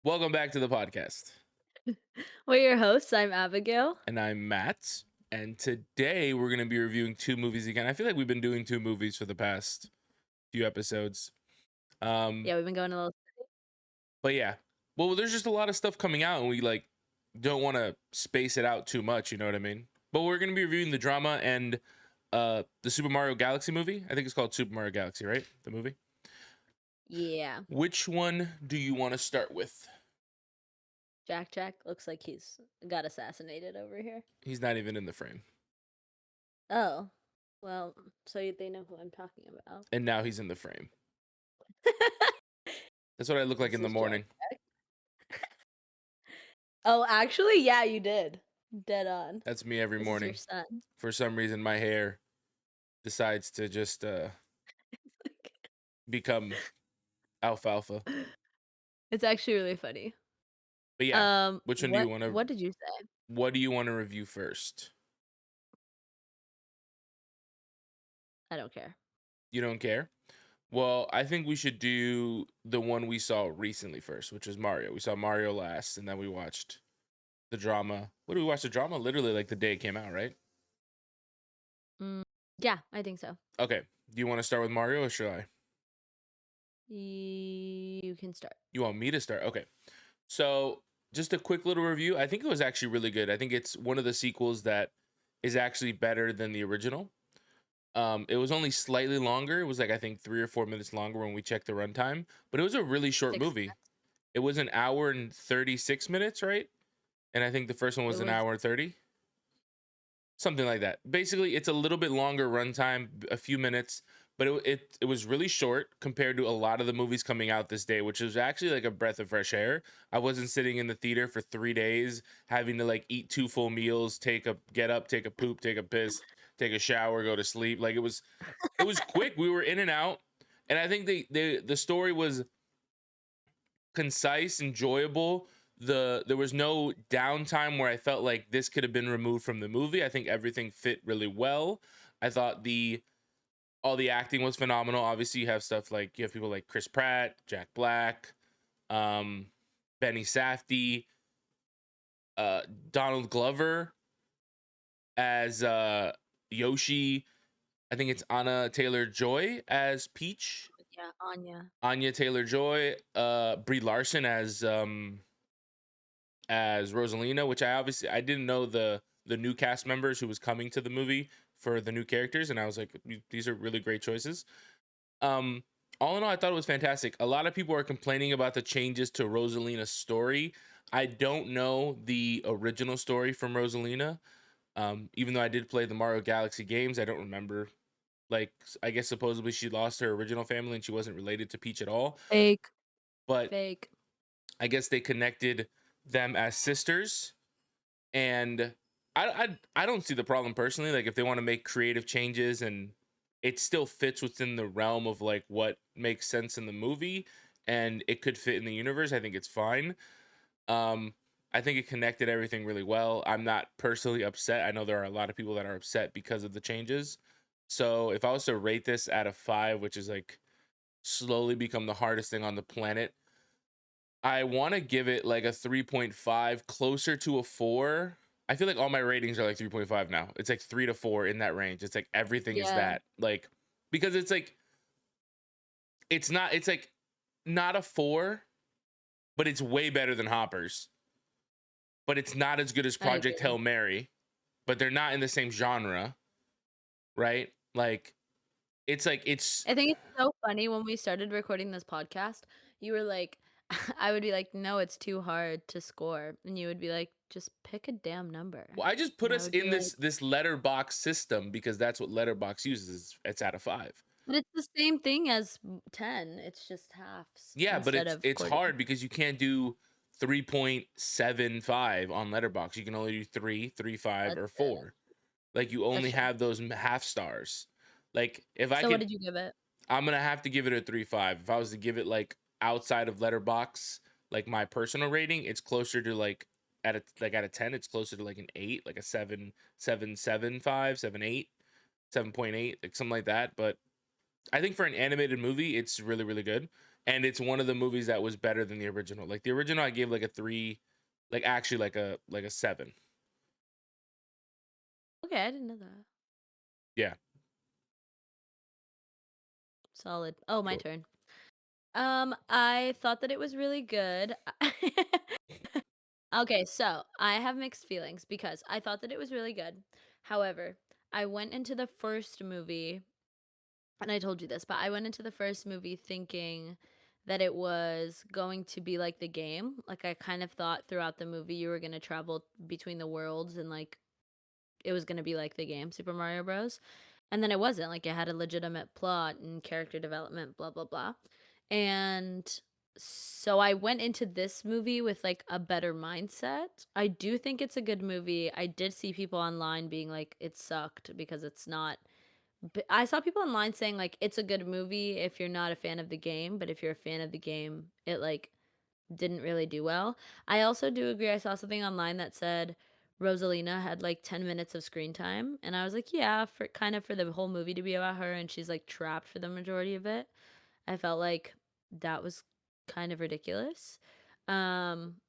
Welcome back to the podcast. We're your hosts. I'm Abigail. And I'm Matt. And today we're going to be reviewing two movies again. I feel like we've been doing two movies for the past few episodes. Um, Yeah, we've been going a little. but yeah. Well, there's just a lot of stuff coming out and we don't want to space it out too much, you know what I mean? But we're going to be reviewing the drama and the Super Mario Galaxy movie. I think it's called Super Mario Galaxy, right? The movie. Yeah, Which one do you want to start with? Jack looks like he's got assassinated over here. He's not even in the frame. Oh, well, they know who I'm talking about. And now he's in the frame. That's what I look like This in the is Jack. morning. Oh, actually, yeah, you did. Dead on. That's me every This is your morning. son. For some reason, my hair decides to just become alfalfa. It's actually really funny. But yeah, which one do you What want to? what did you say? What do you want to review first? I don't care. You don't care. Well, I think we should do the one we saw recently first, which was Mario. We saw Mario last, and then we watched the drama. What did we watch? The drama literally like the day it came out, right? Mm, yeah, I think so. Okay. Do you want to start with Mario or should I? You can start. You want me to start? Okay. So, just a quick little review. I think it was actually really good. I think it's one of the sequels that is actually better than the original. It was only slightly longer. It was like I think 3 or 4 minutes longer when we checked the runtime, but it was a really short 6 minutes. movie. It was an hour and 36 minutes, right? And I think the first one It was an was hour and 30, something like that. Basically, it's a little bit longer runtime, a few minutes, but it was really short compared to a lot of the movies coming out this day, which was actually like a breath of fresh air. I wasn't sitting in the theater for 3 days having to like eat 2 full meals, get up, take a poop, take a piss, take a shower, go to sleep. Like it was quick. We were in and out, and I think the story was concise, enjoyable. There was no downtime where I felt like this could have been removed from the movie. I think everything fit really well. I thought the all the acting was phenomenal. Obviously, you have stuff like you have people like Chris Pratt, Jack Black, um, Benny Safdie, uh, Donald Glover as Yoshi. I think it's Anna Taylor Joy as Peach. Yeah, Anya. Anya Taylor Joy, Brie Larson as Rosalina, which I didn't know the new cast members who was coming to the movie for the new characters, and I was like, these are really great choices. Um, all in all, I thought it was fantastic. A lot of people are complaining about the changes to Rosalina's story. I don't know the original story from Rosalina. Even though I did play the Mario Galaxy games, I don't remember. Like, I guess supposedly she lost her original family and she wasn't related to Peach at all. Fake. But Fake. I guess they connected them as sisters, and I don't see the problem personally. Like if they want to make creative changes and it still fits within the realm of like what makes sense in the movie and it could fit in the universe, I think it's fine. Um, I think it connected everything really well. I'm not personally upset. I know there are a lot of people that are upset because of the changes. So if I was to rate this out of 5, which is like slowly become the hardest thing on the planet, I want to give it like a 3.5, closer to a 4. I feel like all my ratings are like 3.5 now. It's like 3 to 4 in that range. It's like everything is Yeah. that. Like because it's like not a 4, but it's way better than Hoppers. But it's not as good as I Project agree. Hail Mary, but they're not in the same genre, right? Like it's I think it's so funny when we started recording this podcast, you were like I would be like, "No, it's too hard to score." And you would be like, "Just pick a damn number." well, I just put And I us would be in like, this letterbox system because that's what letterbox uses. It's out of 5. "But it's the same thing as 10. It's just halves Yeah, but instead it's of it's quarters." hard because you can't do 3.75 on letterbox. You can only do 3, 3.5, That's or it. 4. Like you That's only true. have those half stars. Like if I So what could, did you give it? I'm gonna have to give it a 3.5. If I was to give it like outside of letterbox, like my personal rating, it's closer to like out of 10, it's closer to like an 8, like a 7.75, 7.8, 7.8, like something like that. But I think for an animated movie, it's really, really good. and it's one of the movies that was better than the original. Like the original, I gave like a 3, like actually like a 7. Okay, I didn't know that. Yeah, Solid. Oh, my cool. turn. I thought that it was really good. Okay, so I have mixed feelings because I thought that it was really good. However, I went into the first movie, and I told you this, but I went into the first movie thinking that it was going to be like the game. Like I kind of thought throughout the movie you were going to travel between the worlds and like it was gonna be like the game Super Mario Bros. And then it wasn't, like, it had a legitimate plot and character development, blah, blah, blah. And so I went into this movie with, like, a better mindset. I do think it's a good movie. I did see people online being like, "It sucked because it's not." But I saw people online saying, like, "It's a good movie if you're not a fan of the game, but if you're a fan of the game, it, like, didn't really do well." I also do agree, I saw something online that said Rosalina had, like, 10 minutes of screen time, and I was like, "Yeah, for kind of for the whole movie to be about her and she's, like, trapped for the majority of it." I felt like that was kind of ridiculous. Um,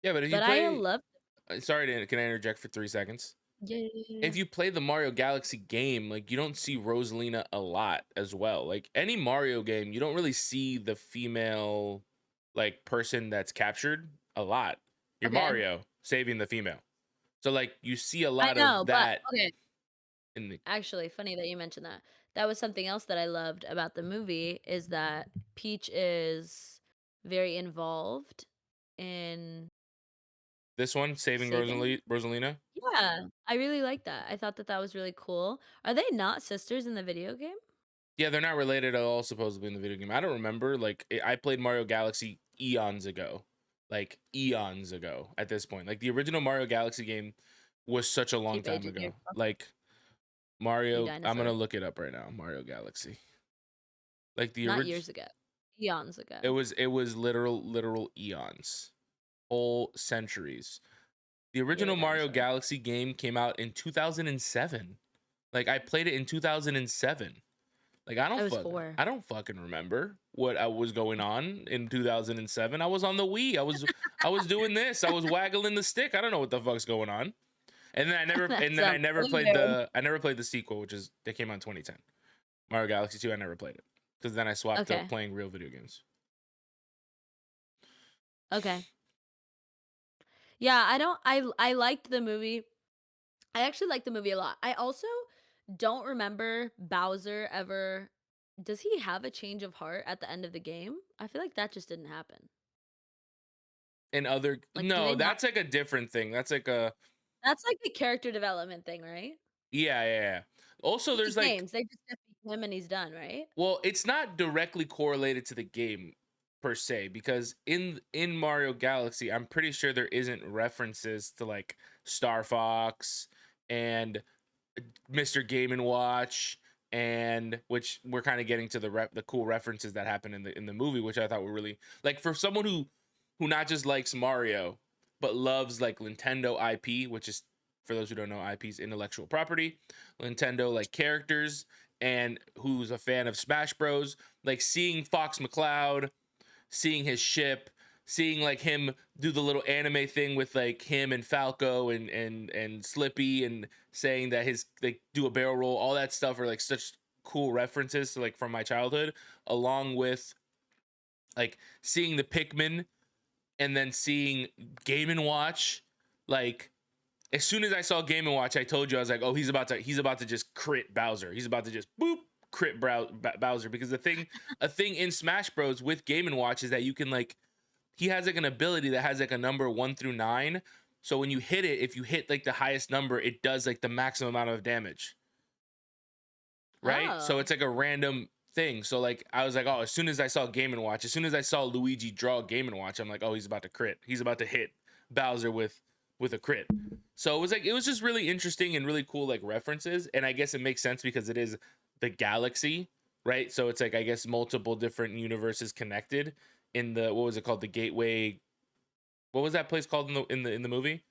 Yeah, but if you but I play, love. sorry to, can I interject for 3 seconds? Yeah, yeah, yeah, If yeah. you play the Mario Galaxy game, like you don't see Rosalina a lot as well. Like any Mario game, you don't really see the female like person that's captured a lot. You're Okay. Mario saving the female. So like you see a I lot know, of but that okay, in the actually, funny that you mentioned that. That was something else that I loved about the movie is that Peach is very involved in this one, saving saving. Rosalina. Yeah, I really like that. I thought that that was really cool. Are they not sisters in the video game? Yeah, they're not related at all supposedly in the video game. I don't remember. Like I played Mario Galaxy eons ago. Like eons ago at this point. Like the original Mario Galaxy game was such a long Keep time aging ago. yourself, Like you Mario, I'm gonna dinosaur. look it up right now. Mario Galaxy. Like the Not original, years ago, eons it ago. was it was literal eons, whole centuries. The You're a original Mario dinosaur. Galaxy game came out in 2007. Like I played it in 2007. Like I was 4. I don't fucking remember what was going on in 2007. I was on the Wii. I was doing this. I was waggling the stick. I don't know what the fuck's going on. That And then sounds very, I never played the sequel, which is that came out in 2010. Mario Galaxy 2, I never played it. Because then I swapped to okay, playing real video games. okay. Yeah, I don't I liked the movie. I actually liked the movie a lot. I also don't remember Bowser ever. Does he have a change of heart at the end of the game? I feel like that just didn't happen. And other Like, do no, they not? that's like a different thing. That's like a That's like a character development thing, right? yeah. Also In the there's like games, they just defeat him and he's done, right? well, it's not directly correlated to the game per se because in Mario Galaxy, I'm pretty sure there isn't references to like Star Fox and Mr. Game and Watch, and which we're kind of getting to the cool references that happen in the movie, which I thought were really like for someone who not just likes Mario but loves like Nintendo IP, which is for those who don't know, IP's intellectual property, Nintendo like characters, and who's a fan of Smash Bros. Like seeing Fox McCloud, seeing his ship, seeing like him do the little anime thing with like him and Falco and Slippy, and saying that his they do a barrel roll, all that stuff are like such cool references to like from my childhood, along with like seeing the Pikmin and then seeing Game and Watch. Like as soon as I saw Game and Watch, I told you I was like, oh, he's about to just crit Bowser. He's about to just boop crit Bowser, because a thing in Smash Bros with Game and Watch is that you can like he has like an ability that has like a number 1 through 9. So when you hit it, if you hit like the highest number, it does like the maximum amount of damage, right? So Oh. it's like a random thing. So like I was like, oh, as soon as I saw Game and Watch, as soon as I saw Luigi draw Game and Watch, I'm like, oh, he's about to crit. He's about to hit Bowser with a crit. So it was just really interesting and really cool like references, and I guess it makes sense because it is the galaxy, right? So it's like I guess multiple different universes connected in the what was it called, the Gateway, what was that place called in the movie?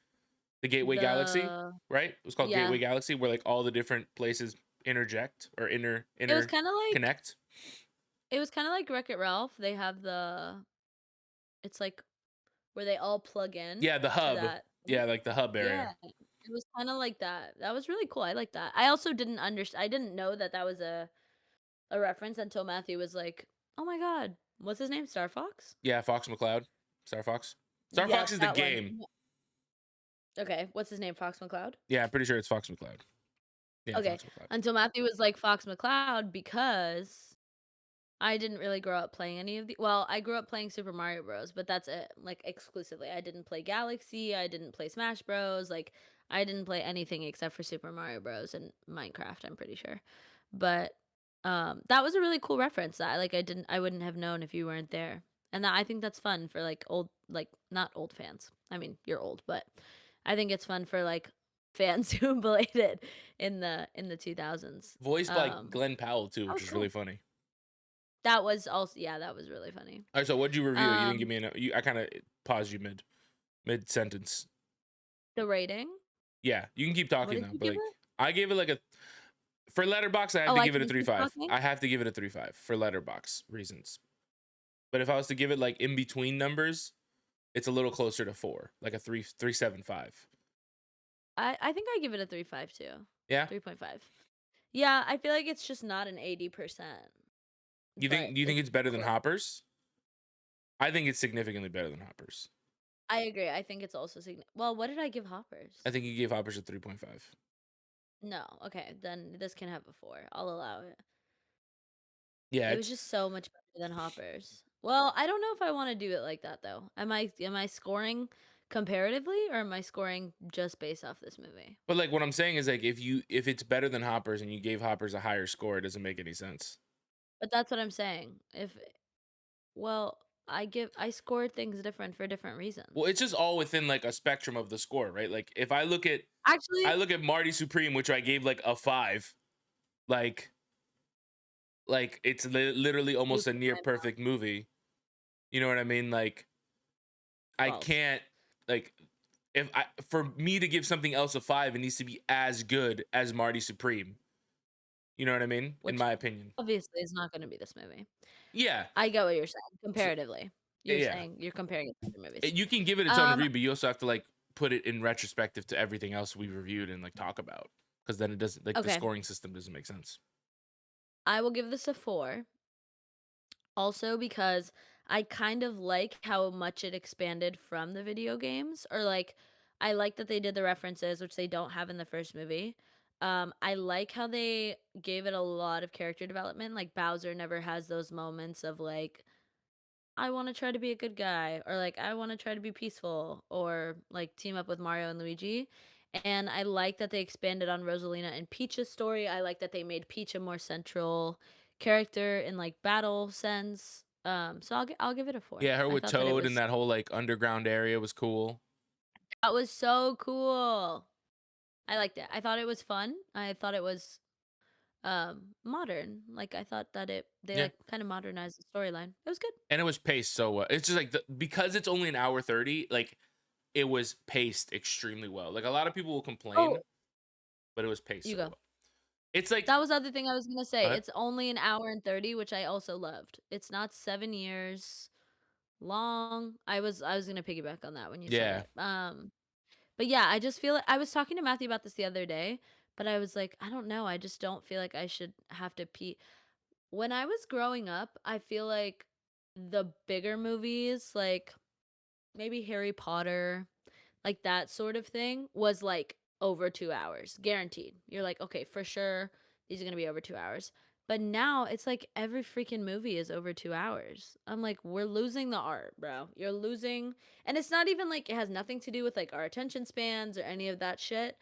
The Gateway Galaxy, The right? It was called Yeah. Gateway Galaxy, where like all the different places interject or It was kinda like connect. It was kinda like Wreck-It Ralph. They have the it's like where they all plug in Yeah, the to hub. that thing. Yeah, like the hub area. Yeah, it was kinda like that. That was really cool, I like that. I also I didn't know that that was a reference until Matthew was like, "Oh my god, what's his name? Star Fox?" Yeah, Fox McCloud. Star Fox. Star Fox Yes, is the that one. game. Okay, what's his name? Fox McCloud? Yeah, I'm pretty sure it's Fox McCloud. Yeah, Okay, Fox McCloud. until Matthew was like Fox McCloud because I didn't really grow up playing any of the well, I grew up playing Super Mario Bros, but that's it, like, exclusively. I didn't play Galaxy, I didn't play Smash Bros, like, I didn't play anything except for Super Mario Bros. And Minecraft, I'm pretty sure. But, that was a really cool reference that, like, I wouldn't have known if you weren't there. And that I think that's fun for, like, not old fans. I mean, you're old, but I think it's fun for, like, fans who played it in the 2000s. Voiced by Glenn Powell too, That which was is really cool. funny. That was also yeah, that was really funny. All right, so what'd you review? You didn't give Um, me I kind of paused you mid sentence. the rating? Yeah, you can keep What talking did though, you but give like it? I gave it like a for letterbox. I have Oh, to I give it can a just three keep five. talking? I have to give it a 3.5 for letterbox reasons. But if I was to give it like in between numbers, it's a little closer to 4, like a 3.75. I think I give it a 3.5 too. Yeah. 3.5. Yeah, I feel like it's just not an 80%, You but think? Do you think it's it's better than close. Hoppers? I think it's significantly better than Hoppers. I agree. I think it's also well, what did I give Hoppers? I think you gave Hoppers a 3.5. No. Okay, then this can have a 4. I'll allow it. Yeah, It was it's just so much better than Hoppers. Well, I don't know if I wanna do it like that though. Am I scoring comparatively or am I scoring just based off this movie? but like what I'm saying is like if it's better than Hoppers and you gave Hoppers a higher score, it doesn't make any sense. But that's what I'm saying. If well, I scored things different for different Well, reasons. it's just all within like a spectrum of the score, right? Like if I Actually, look at Marty Supreme, which I gave like a 5, like it's literally you almost a can near blame perfect movie. You know what I mean? Like I false. can't like if I for me to give something else a 5, it needs to be as good as Marty Supreme. You know what I mean? In Which my opinion. obviously is not gonna be this movie. Yeah. I get what you're saying, So, comparatively. You're yeah. saying you're comparing it to other movies. You can give it its own Um, review, but you also have to like put it in retrospective to everything else we reviewed and like talk about. Because then it doesn't like the okay, scoring system doesn't make sense. I will give this a 4, also because I kind of like how much it expanded from the video games, or, like, I like that they did the references, which they don't have in the first movie. I like how they gave it a lot of character development, like, Bowser never has those moments of, like, I wanna try to be a good guy, or, like, I wanna try to be peaceful, or, like, team up with Mario and Luigi, and I like that they expanded on Rosalina and Peach's story. I like that they made Peach a more central character in, like, battle sense, so I'll give it a 4. Yeah, her I with thought that it Toad in was that whole like underground area was cool. that was so cool. I liked it. I thought it was fun. I thought it was, modern. Like, I thought that they, Yeah. like, kinda modernized the storyline. It was good. And it was paced so well. It's just like because it's only an hour 30, like it was paced extremely well. Like a lot of people will complain, Oh, but it was paced you so go. well. It's like That was the other thing I was gonna say. uh, It's only an hour and 30, which I also loved. It's not 7 years long. I was gonna piggyback on that when you said yeah. it. But yeah, I just feel like I was talking to Matthew about this the other day, but I was like, I don't know. I just don't feel like I should have to pee. When I was growing up, I feel like the bigger movies, like maybe Harry Potter, like that sort of thing, was like over 2 hours, guaranteed. You're like, "Okay, for sure, these are gonna be over 2 hours." But now it's like every freaking movie is over 2 hours. I'm like, "We're losing the art, bro. You're losing." And it's not even like it has nothing to do with like our attention spans or any of that shit.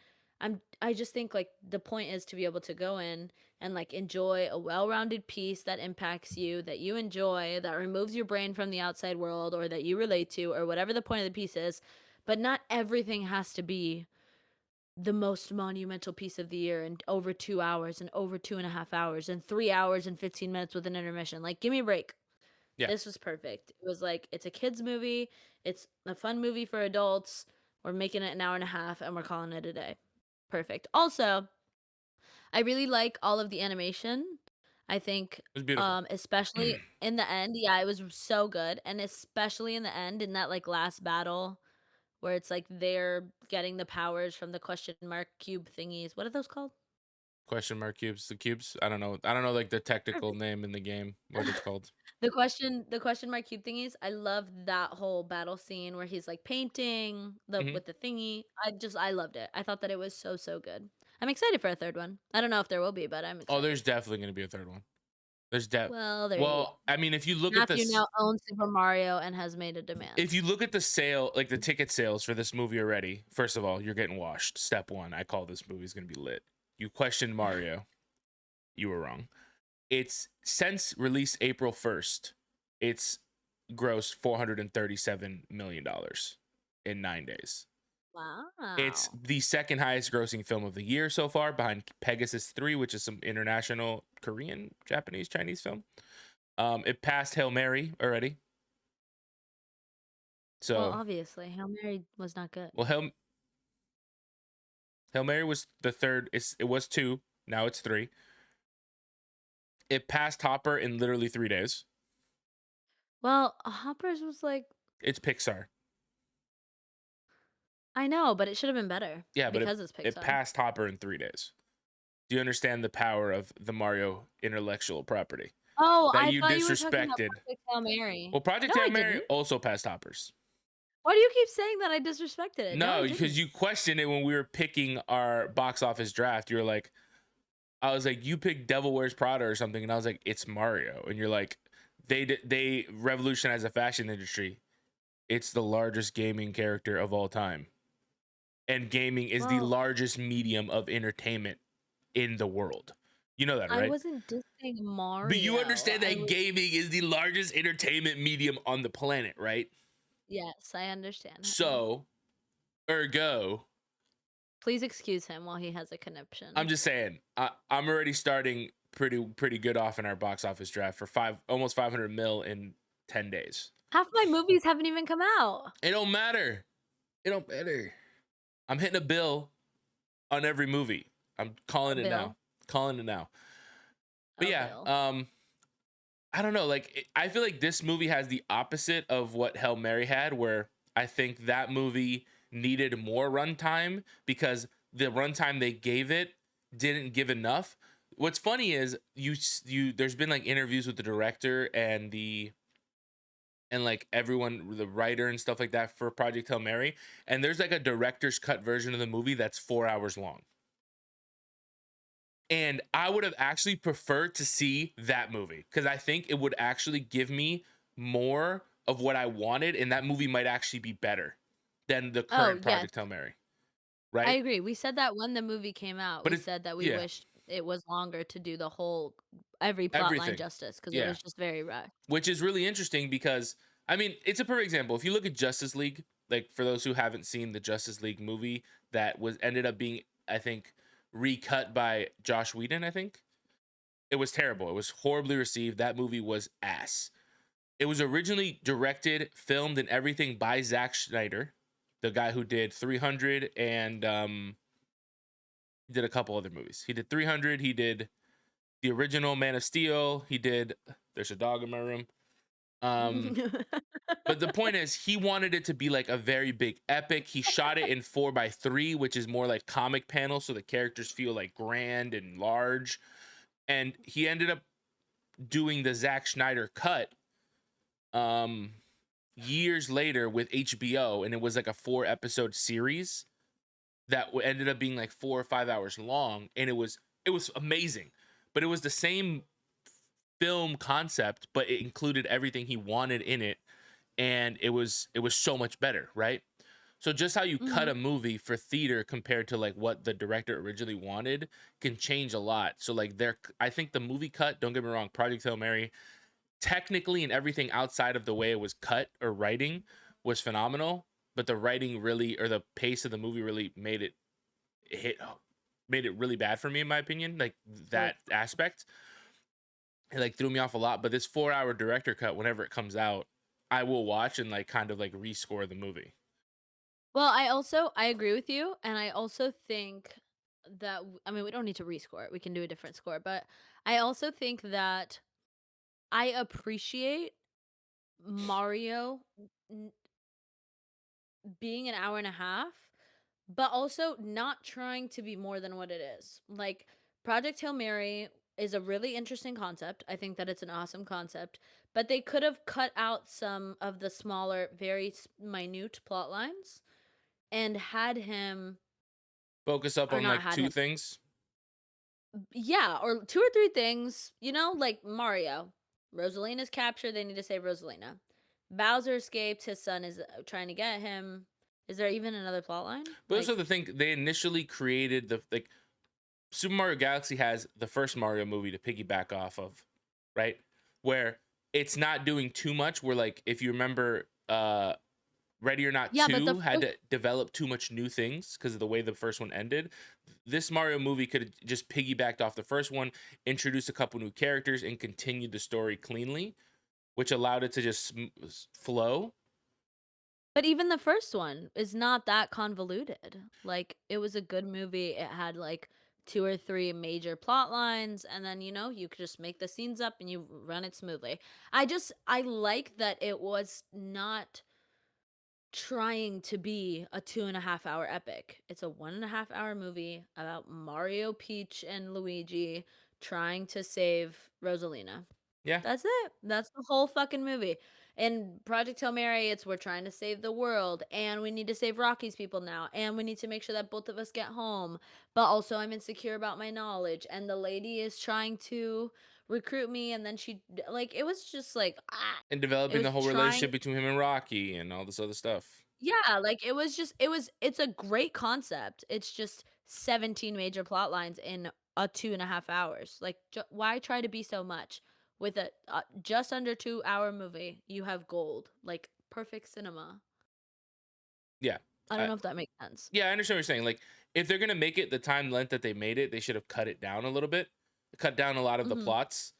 I just think like the point is to be able to go in and like enjoy a well-rounded piece that impacts you, that you enjoy, that removes your brain from the outside world or that you relate to or whatever the point of the piece is. But not everything has to be the most monumental piece of the year and over 2 hours and over 2.5 hours and 3 hours and 15 minutes with an intermission. Like, give me a break. Yeah. This was perfect. It was like, it's a kid's movie. It's a fun movie for adults. We're making it an hour and a half and we're calling it a day. Perfect. Also, I really like all of the animation. I think, It was beautiful. especially in the end, yeah, it was so good, and especially in the end, in that, like, last battle where it's like they're getting the powers from the question mark cube thingies. What are those called? Question mark cubes, the cubes. I don't know. I don't know like the technical name in the game, what it's called. The question mark cube thingies, I love that whole battle scene where he's, like, painting the Hmm. with the thingy. I loved it. I thought that it was so, so good. I'm excited for a 3rd one. I don't know if there will be, but I'm Oh, there's excited. definitely gonna be a third one. Well, there you Well, go. I mean, if you look at Matthew this, now owns Super Mario and has made a if demand. you look at the sale, like the ticket sales for this movie already, first of all, you're getting washed. Step one, I call this movie's gonna be lit. You questioned Mario, you were wrong. It's since release April 1st, it's grossed $437 million in 9 days. It's Wow. the second highest grossing film of the year so far, behind Pegasus 3, which is some international Korean, Japanese, Chinese film. It passed Hail Mary already. Well, So, obviously, Hail Mary was not good. well, Hail Mary was the third. It was two. Now it's three. It passed Hopper in literally 3 days. Well, Hoppers was like It's Pixar. I know, but it should have been better Yeah, but because it's it Pixar. passed Hopper in 3 days. Do you understand the power of the Mario intellectual property Oh, that I you thought you were talking about disrespected? Project Hail Mary. Well, Project No, Hail I Mary didn't. also passed Hoppers. Why do you keep saying that I disrespected it? No, I No, because didn't. you questioned it when we were picking our box office draft. You're like, I was like, you picked Devil Wears Prada or something, and I was like, it's Mario, and you're like, they revolutionized the fashion industry. It's the largest gaming character of all time, and gaming is the Well, largest medium of entertainment in the world. You know that, I right? wasn't dissing But you Mario. understand I that was gaming is the largest entertainment medium on the planet, right? Yes, I understand, honey. So, ergo, Please excuse him while he has a I'm conniption. just saying, I'm already starting pretty good off in our box office draft for almost 500 mil in 10 days. Half my movies haven't even come out. It don't matter. It don't matter. I'm hitting a bill on every movie. I'm A calling it now. bill, Calling it now. But a yeah, bill. I don't know. Like, I feel like this movie has the opposite of what Hail Mary had, where I think that movie needed more runtime because the runtime they gave it didn't give enough. What's funny is there's been like interviews with the director and like everyone, the writer and stuff like that for Project Hail Mary, and there's like a director's cut version of the movie that's 4 hours long. And I would have actually preferred to see that movie because I think it would actually give me more of what I wanted, and that movie might actually be better than the Oh, current yes. Project Hail Mary, I right? agree. We said that when the movie came out. But We it, said that we yeah, wished it was longer to do the whole every plot line everything, justice because it yeah, was just very rushed. which is really interesting because I mean, it's a perfect example. If you look at Justice League, like for those who haven't seen the Justice League movie, that was ended up being, I think, recut by Josh Whedon. I think it was terrible. It was horribly received. That movie was ass. It was originally directed, filmed, and everything by Zack Snyder, the guy who did 300 and he did a couple other movies. He did 300. He did the original Man of Steel. He did. There's a dog in my room. Um, but the point is, he wanted it to be like a very big epic. He shot it in 4:3, which is more like comic panel, so the characters feel like grand and large. And he ended up doing the Zack Snyder cut um years later with HBO, and it was like a 4 episode series that ended up being like 4 or 5 hours long, and it was amazing. But it was the same film concept, but it included everything he wanted in it, and it was so much better, right? So just how you cut Mhm. a movie for theater compared to like what the director originally wanted can change a lot. So like I think the movie cut, don't get me wrong, Project Hail Mary, technically and everything outside of the way it was cut or writing was phenomenal, but the writing really, or the pace of the movie really hit made it really bad for me in my opinion, like So that aspect. It like threw me off a lot, but this 4 hour director cut, whenever it comes out, I will watch and like kind of like rescore the movie. I agree with you, and I also think I mean, we don't need to rescore it. We can do a different score, but I also think that I appreciate Mario n- being an hour and a half, but also not trying to be more than what it is. Like Project Hail Mary is a really interesting concept. I think that it's an awesome concept, but they could have cut out some of the smaller, very minute plot lines and had him, Focus up or on not like had two him. things. Yeah, or 2 or 3 things, like Mario. Rosalina's captured, they need to save Rosalina. Bowser escaped, his son is, trying to get him. Is there even another plot line? But also Like the thing they initially created the like Super Mario Galaxy has the first Mario movie to piggyback off of, right? Where it's not doing too much. Where like if you remember, Ready or Not yeah, but the 2 had first to develop too much new things because of the way the first one ended. This Mario movie could have just piggybacked off the first one, introduced a couple new characters, and continued the story cleanly, which allowed it to just flow. but even the first one is not that convoluted. Like, it was a good movie, it had, like, 2 or 3 major plot lines, and then, you could just make the scenes up and you run it smoothly. I like that it was not trying to be a 2.5 hour epic. It's a 1.5 hour movie about Mario, Peach, and Luigi trying to save Rosalina. Yeah, That's it. That's the whole fucking movie. In Project Hail Mary, it's we're trying to save the world, and we need to save Rocky's people now, and we need to make sure that both of us get home. But also, I'm insecure about my knowledge, and the lady is trying to recruit me, and then like, it was just like, and it developing the was whole trying. relationship between him and Rocky and all this other stuff. Yeah, like, it's a great concept. It's just 17 major plot lines in a 2.5 hours. Like, why try to be so much? With a, just under 2 hour movie, you have gold, like, perfect cinema. Yeah, I don't I, know if that makes sense. yeah, I understand what you're saying. Like, if they're gonna make it the time length that they made it, they should have cut it down a little bit, cut down a lot of the Mhm. plots.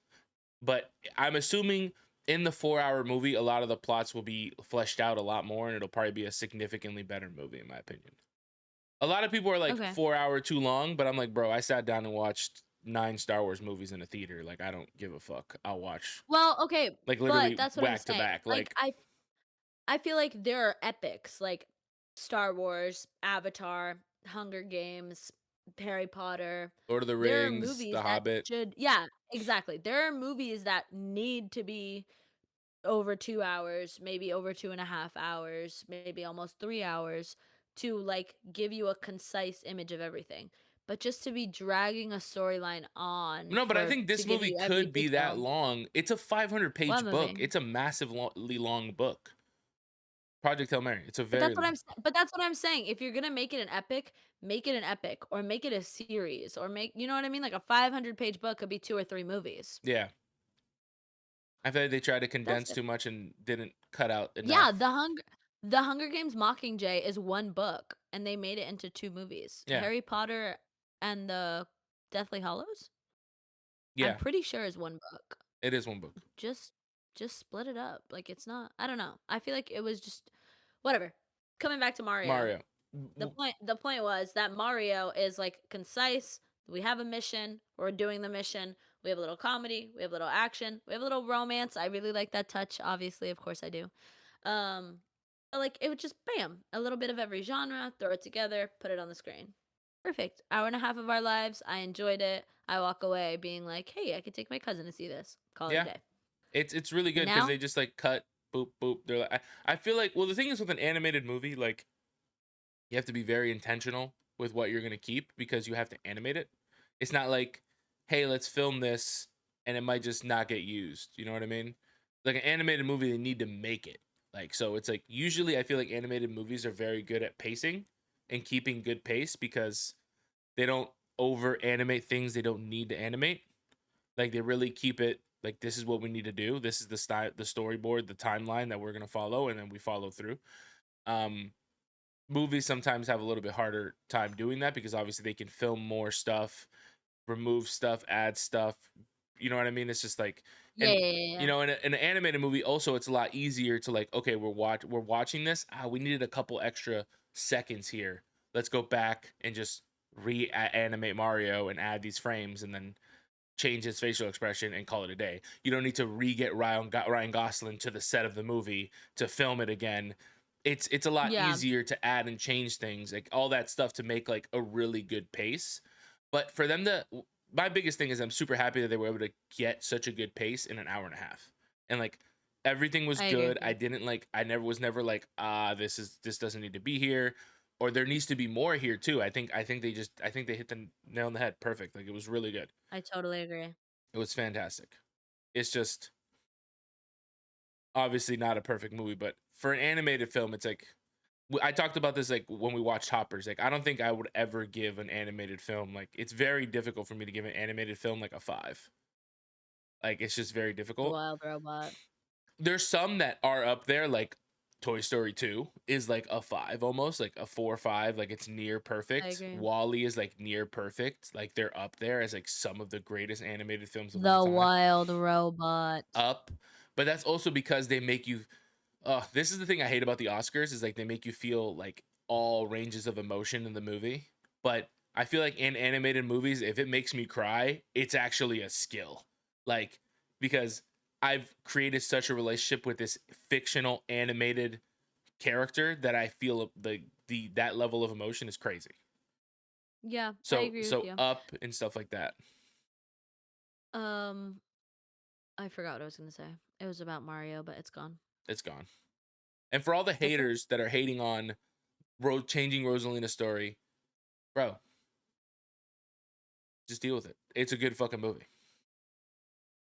But I'm assuming in the 4 hour movie, a lot of the plots will be fleshed out a lot more, and it'll probably be a significantly better movie, in my opinion. A lot of people are like Okay. 4 hour too long, but I'm like, bro, I sat down and watched 9 Star Wars movies in a theater. Like, I don't give a fuck. I'll watch Well, okay, like but literally that's what I'm whack to saying. back. Like, Like I feel like there are epics like Star Wars, Avatar, Hunger Games, Harry Potter. Lord of the There are Rings, movies The that Hobbit. should, yeah, exactly. There are movies that need to be over 2 hours, maybe over 2.5 hours, maybe almost 3 hours to, like, give you a concise image of everything. But just to be dragging a storyline on No, but I for think to this give movie you every could be that detail. long. It's a 500 What page book. movie? It's a massively long book. Project Hail Mary. It's a But very that's what I'm saying. If you're gonna make it an epic, make it an epic or make it a series or you know what I mean? Like a 500-page book could be 2 or 3 movies. yeah. I feel like they tried to That's condense it. too much and didn't cut out Yeah, enough. The Hunger Games Mockingjay is 1 book, and they made it into 2 movies. Yeah. Harry Potter and the Deathly Hallows? I'm Yeah. pretty sure is 1 book. It is one book. Just just split it up. Like, it's not, I don't know. I feel like it was just whatever. Coming back to Mario. Mario. The point was that Mario is, like, concise. We have a mission, we're doing the mission. We have a little comedy, we have a little action, we have a little romance. I really like that touch, obviously, of course I do. Um, but, like, it would just bam, a little bit of every genre, throw it together, put it on the screen. Perfect. Hour and a half of our lives. I enjoyed it. I walk away being like, "Hey, I could take my cousin to see this." Call it a Yeah. day. It's really And good because now, they just like cut boop boop. They're like I feel like well the thing is with an animated movie, like you have to be very intentional with what you're gonna keep because you have to animate it. It's not like, hey, let's film this and it might just not get used. You know what I mean? Like an animated movie, they need to make it. Like so it's like usually I feel like animated movies are very good at pacing and keeping good pace because they don't over animate things they don't need to animate. Like they really keep it like this is what we need to do. This is the style, the storyboard, the timeline that we're gonna follow, and then we follow through. Um, Movies sometimes have a little bit harder time doing that because obviously they can film more stuff, remove stuff, add stuff. You know what I mean? It's just like, yeah, and yeah, yeah, you yeah. know, in an animated movie, also it's a lot easier to like, okay, we're watching this. We needed a couple extra seconds here. Let's go back and just reanimate Mario and add these frames and then change his facial expression and call it a day. You don't need to re-get Ryan Gosling to the set of the movie to film it again. It's a lot Yeah, easier to add and change things, like all that stuff to make like a really good pace. But for them to my biggest thing is I'm super happy that they were able to get such a good pace in an hour and a half. And like everything was I agree good. with you. I never was never like, this doesn't need to be here or there needs to be more here too. I think they hit the nail on the head perfect. Like it was really good. I totally agree. It was fantastic. It's just obviously not a perfect movie, but for an animated film, it's like I talked about this like when we watched Hoppers. Like I don't think I would ever give an animated film like it's very difficult for me to give an animated film like a 5. Like it's just very The difficult. Wild Robot. There's some that are up there like Toy Story 2 is like a 5 almost, like a 4 or 5, like it's near I perfect. agree. Wally is like near perfect. Like they're up there as like some of the greatest animated films of all The time. Wild Robot. Up, but that's also because they make you this is the thing I hate about the Oscars is like they make you feel like all ranges of emotion in the movie. But I feel like in animated movies, if it makes me cry, it's actually a skill. Like because I've created such a relationship with this fictional animated character that I feel the that level of emotion is crazy. Yeah, I So agree with so you. up and stuff like that. Um, I forgot what I was gonna say. It was about Mario, but it's gone. It's gone. And for all the It's haters that are hating on changing Rosalina's story, bro, just deal with it. It's a good fucking movie.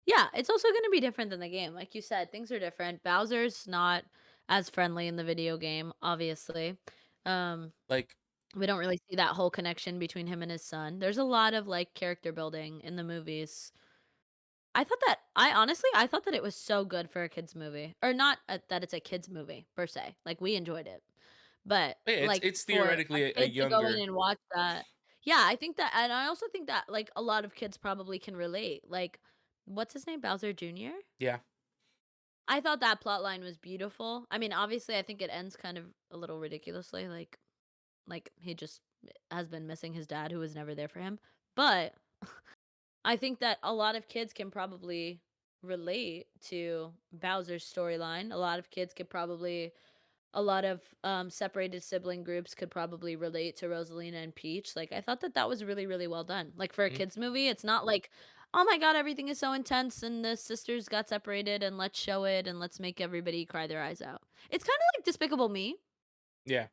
Yeah, it's also gonna be different than the game. Like you said, things are different. Bowser's not as friendly in the video game, obviously. Um, Like, we don't really see that whole connection between him and his son. There's a lot of like character building in the movies. I thought that it was so good for a kids movie. Or not that it's a kids movie per se. Like we enjoyed it. But yeah, like it's for a theoretically a kid to go in younger, and watch that. Yeah, I think that, and I also think that like a lot of kids probably can relate. Like what's his name? Bowser Jr.? yeah, I thought that plot line was beautiful. I mean, obviously, I think it ends kind of a little ridiculously, like he just has been missing his dad who was never there for him. But I think that a lot of kids can probably relate to Bowser's storyline. A lot of kids could probably a lot of separated sibling groups could probably relate to Rosalina and Peach. Like I thought that that was really really well done. Like for a mm, kids movie, it's not like, "Oh my god, everything is so intense and the sisters got separated and let's show it and let's make everybody cry their eyes out." It's kind of like Despicable Me, yeah,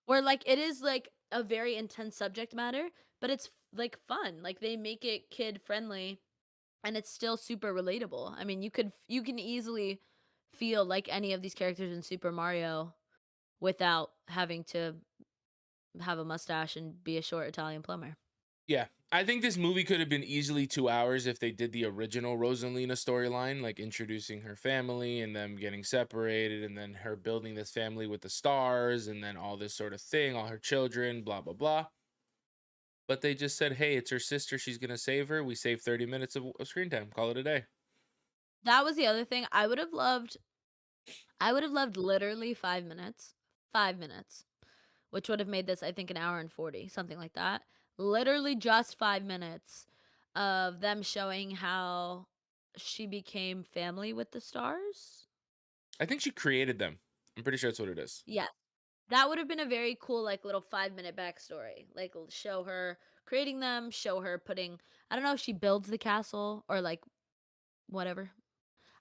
where like it is like a very intense subject matter, but it's like fun. Like they make it kid friendly and it's still super relatable. I mean, you can easily feel like any of these characters in Super Mario without having to have a mustache and be a short Italian plumber. yeah. I think this movie could have been easily 2 hours if they did the original Rosalina storyline, like introducing her family and them getting separated, and then her building this family with the stars, and then all this sort of thing, all her children, blah blah blah. But they just said, "Hey, it's her sister. She's gonna save her." We saved 30 minutes of screen time. Call it a day. That was the other thing. I would have loved literally 5 minutes. 5 minutes, which would have made this I think an hour and 40, something like that. Literally just 5 minutes of them showing how she became family with the stars. I think she created them. I'm pretty sure that's what it is. Yes. That would have been a very cool, like, little 5-minute backstory. Like, show her creating them, show her putting I don't know if she builds the castle or, like, whatever.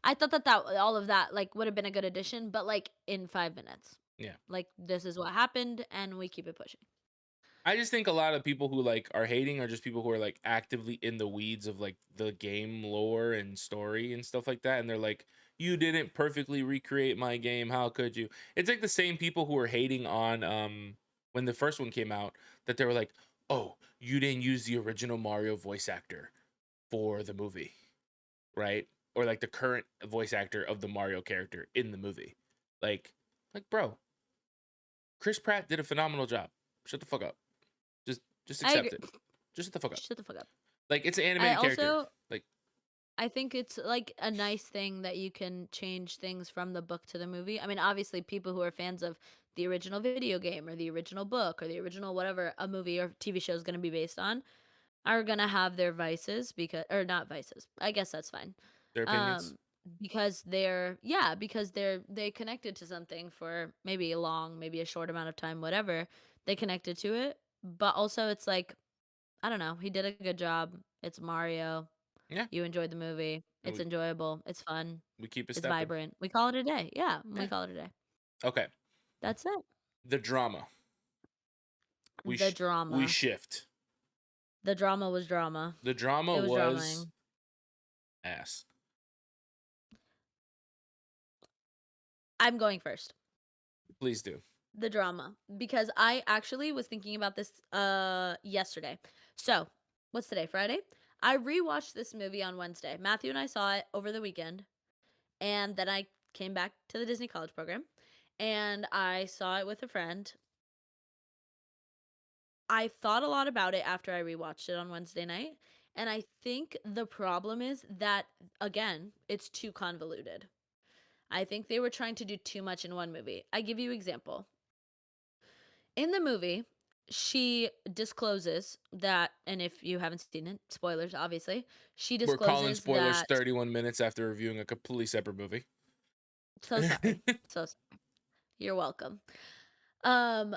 I thought that all of that, like, would have been a good addition, but, like, in 5 minutes. Yeah. Like, this is what happened, and we keep it pushing. I just think a lot of people who like are hating are just people who are like actively in the weeds of like the game lore and story and stuff like that. And they're like, you didn't perfectly recreate my game. How could you? It's like the same people who were hating on when the first one came out that they were like, oh, you didn't use the original Mario voice actor for the movie, right? Or like the current voice actor of the Mario character in the movie. Like bro, Chris Pratt did a phenomenal job. Shut the fuck up. Just I accept agree. it. Just shut the fuck up. Shut the fuck up. Like it's an I animated character. also Like I think it's, like, a nice thing that you can change things from the book to the movie. I mean, obviously, people who are fans of the original video game or the original book or the original whatever a movie or TV show is going to be based on are going to have their vices because or not vices. I guess that's fine. Their opinions. Um because they connected to something for maybe a long, maybe a short amount of time, whatever. They connected to it, but also it's like I don't know, he did a good job. It's Mario. Yeah, You enjoyed the movie. and It's enjoyable. It's fun. we keep it It's stepping. vibrant. We call it a day. Yeah, we Yeah. call it a day. Okay. That's it. The drama. We The sh- we drama. shift. The drama was drama. The drama It was was dramaing. ass. I'm going first. Please do. The drama because I actually was thinking about this yesterday. So, what's today? Friday? I rewatched this movie on Wednesday. Matthew and I saw it over the weekend, and then I came back to the Disney College program and I saw it with a friend. I thought a lot about it after I rewatched it on Wednesday night, and I think the problem is that again, it's too convoluted. I think they were trying to do too much in one movie. I give you example. In the movie, she discloses that, and if you haven't seen it, spoilers, obviously, she We're calling discloses spoilers that. 31 minutes after reviewing a completely separate movie. So sorry. So sorry. You're welcome. Um,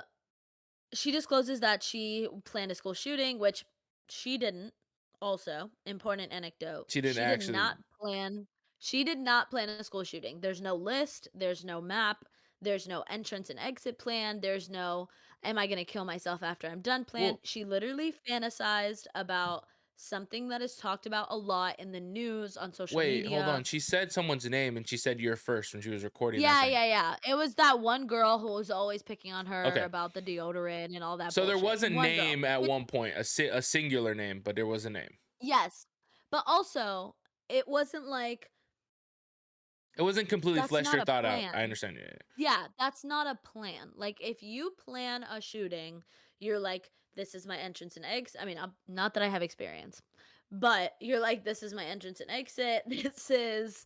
she discloses that she planned a school shooting, which she didn't. Also, important anecdote. She didn't She did actually. not plan she did not plan a school shooting. There's no list, there's no map, there's no entrance and exit plan, there's no am I going to kill myself after I'm done plan. Well, She literally fantasized about something that is talked about a lot in the news on social wait, hold media. on. She said someone's name and she said you're first when she was recording that Yeah, thing. yeah, yeah. It was that one girl who was always picking on her Okay. about the deodorant and all that So there bullshit. was a One girl. name at one point, a singular name, but there was a name. Yes. But also, it wasn't like, It wasn't completely that's fleshed or not a thought out. I plan. understand. Yeah, yeah. Yeah, that's not a plan. Like, if you plan a shooting, you're like, this is my entrance and exit. I mean, not that I have experience, but you're like, this is my entrance and exit. This is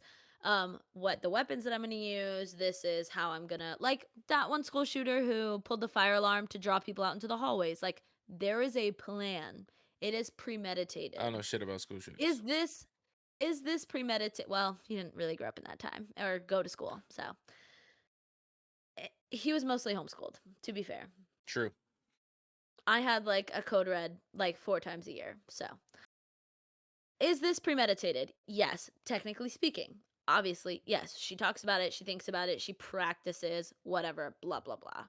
what the weapons that I'm going to use. This is how I'm going to, like that one school shooter who pulled the fire alarm to draw people out into the hallways. Like, there is a plan, it is I don't premeditated. know shit about school Is shootings. this is this premeditated? Well, he didn't really grow up in that time or go to school, so he was mostly homeschooled, to be fair. True. I had like a code red like 4 times a year. So, is this premeditated? Yes, technically speaking. Obviously, yes. She talks about it, she thinks about it, she practices, whatever, blah blah blah.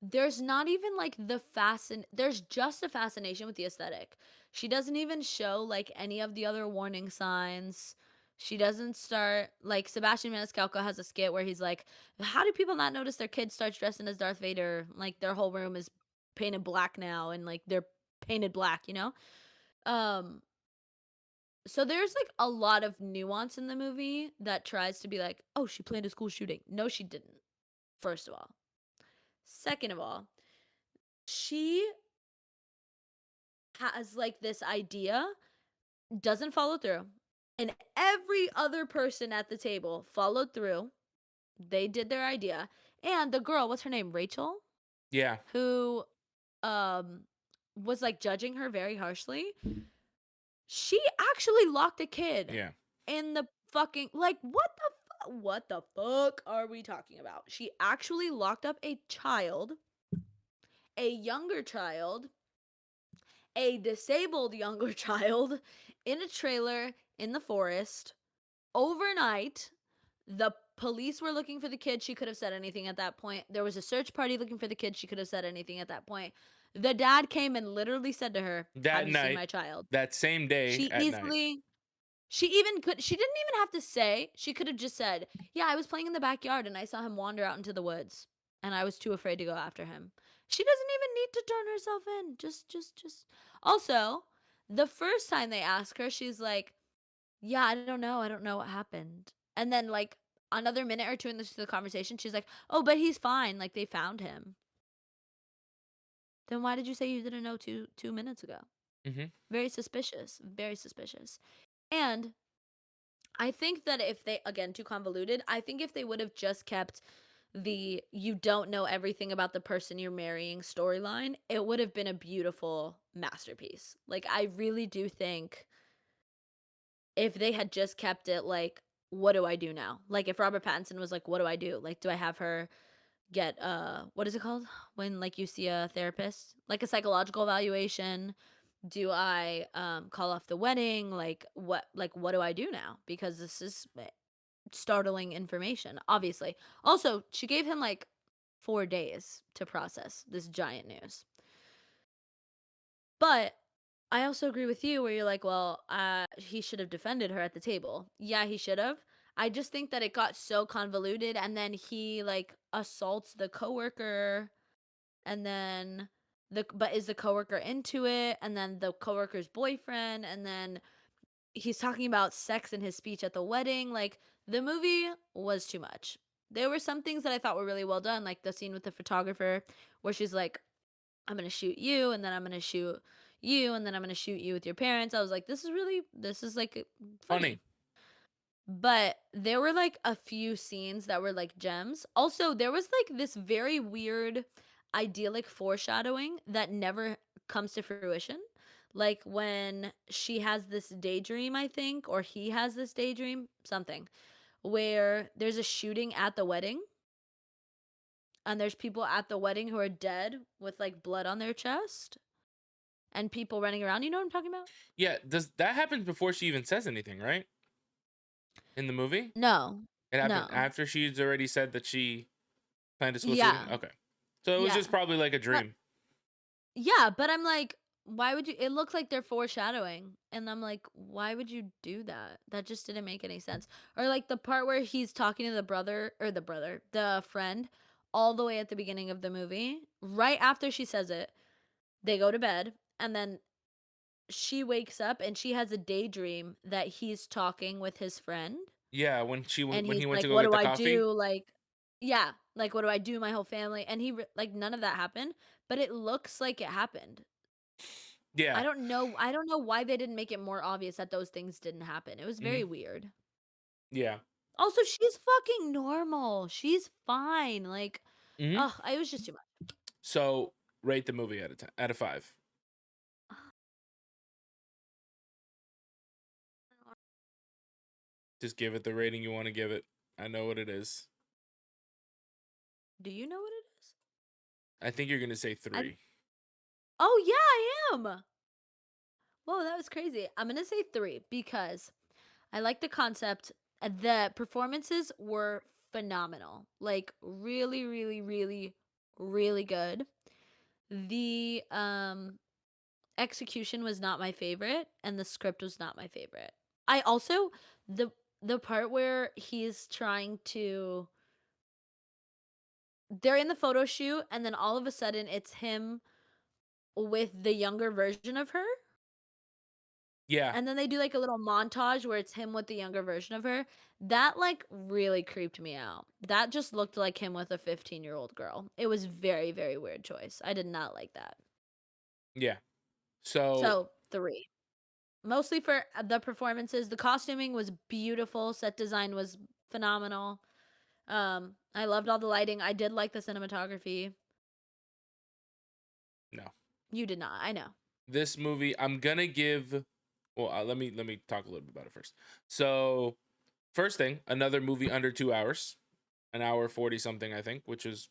There's not even like there's just a fascination with the aesthetic. She doesn't even show like any of the other warning signs. She doesn't start like Sebastian Maniscalco has a skit where he's like, "How do people not notice their kid starts dressing as Darth Vader? Like their whole room is painted black now and like they're painted black, you know?" Um so there's like a lot of nuance in the movie that tries to be like, "Oh, she planned a school shooting." No, she didn't. First of all. Second of all, she has like this idea, doesn't follow through, and every other person at the table followed through. They did their idea. And the girl, what's her name? Rachel, Yeah. who um was like judging her very harshly. She actually locked a kid Yeah. in the fucking like what the fuck are we talking about? She actually locked up a child, a younger child, a disabled younger child in a trailer in the forest overnight. The police were looking for the kid. She could have said anything at that point. There was a search party looking for the kid. She could have said anything at that point. The dad came and literally said to her, That "Have you seen night, my child?" that same day She at night. easily she didn't even have to say, she could have just said, "Yeah, I was playing in the backyard and I saw him wander out into the woods and I was too afraid to go after him." She doesn't even need to turn herself in. Just also, the first time they ask her, she's like, "Yeah, I don't know. I don't know what happened." And then like another minute or two in the conversation, she's like, "Oh, but he's fine. Like they found him." Then why did you say you didn't know 2 minutes ago? Hmm. Very suspicious. Very suspicious. And I think that if they, again, too convoluted, I think if they would have just kept the you don't know everything about the person you're marrying storyline, it would have been a beautiful masterpiece. Like, I really do think if they had just kept it like, what do I do now? Like, if Robert Pattinson was like, what do I do? Like, do I have her get, what is it called? When, like, you see a therapist? Like a psychological evaluation? Do I, call off the wedding? What do I do now? Because this is startling information, obviously. Also, she gave him like 4 days to process this giant news. But I also agree with you where you're like, well, he should have defended her at the table. Yeah, he should have. I just think that it got so convoluted, and then he like assaults the coworker, and then but is the coworker into it, and then the coworker's boyfriend, and then he's talking about sex in his speech at the wedding. Like, the movie was too much. There were some things that I thought were really well done, like the scene with the photographer where she's like, I'm gonna shoot you, and then I'm gonna shoot you, and then I'm gonna shoot you with your parents. I was like, this is like funny. Funny. But there were like a few scenes that were like gems. Also, there was like this very weird idyllic foreshadowing that never comes to fruition. Like when she has this daydream, I think, or he has this daydream, something, where there's a shooting at the wedding and there's people at the wedding who are dead with like blood on their chest and people running around. You know what I'm talking about? Yeah, does that happen before she even says anything, right? In the movie? No. It happened No. after she's already said that she planned to school shooting? Yeah. Okay. So it was just Yeah. probably like a But dream. yeah, but I'm like, why would you it looked like they're foreshadowing, and I'm like, why would you do that? That just didn't make any sense. Or like the part where he's talking to the friend, all the way at the beginning of the movie, right after she says it, they go to bed, and then she wakes up and she has a daydream that he's talking with his friend, Yeah, and when he he's went to like, go "What get do the I coffee? do?" Like, yeah, like, "What do I do? My whole family," and like, none of that happened, but it looks like it happened. Yeah. I don't know why they didn't make it more obvious that those things didn't happen. It was very Mhm. weird. Yeah. Also, she's fucking normal. She's fine. Like, Mhm. ugh, it was just too much. So, rate the movie out of 10 out of 5. Just give it the rating you wanna give it. I know what it is. Do you know what it is? I think you're gonna say I 3. Oh, yeah, I am. Whoa, that was crazy. I'm gonna say 3 because I like the concept. The performances were phenomenal. Like, really, really, really, really good. The, execution was not my favorite, and the script was not my favorite. I also the the part where he's trying to they're in the photo shoot, and then all of a sudden it's him with the younger version of her, Yeah. and then they do like a little montage where it's him with the younger version of her. That like really creeped me out. That just looked like him with a 15-year-old girl. It was very, very weird choice. I did not like that. Yeah. So, So 3. Mostly for the performances. The costuming was beautiful, set design was phenomenal. I loved all the lighting. I did like the cinematography. no. You did not, I know. This movie, I'm gonna give well, let me talk a little bit about it first. So, first thing, another movie under 2 hours. An hour 40 something, I think, which is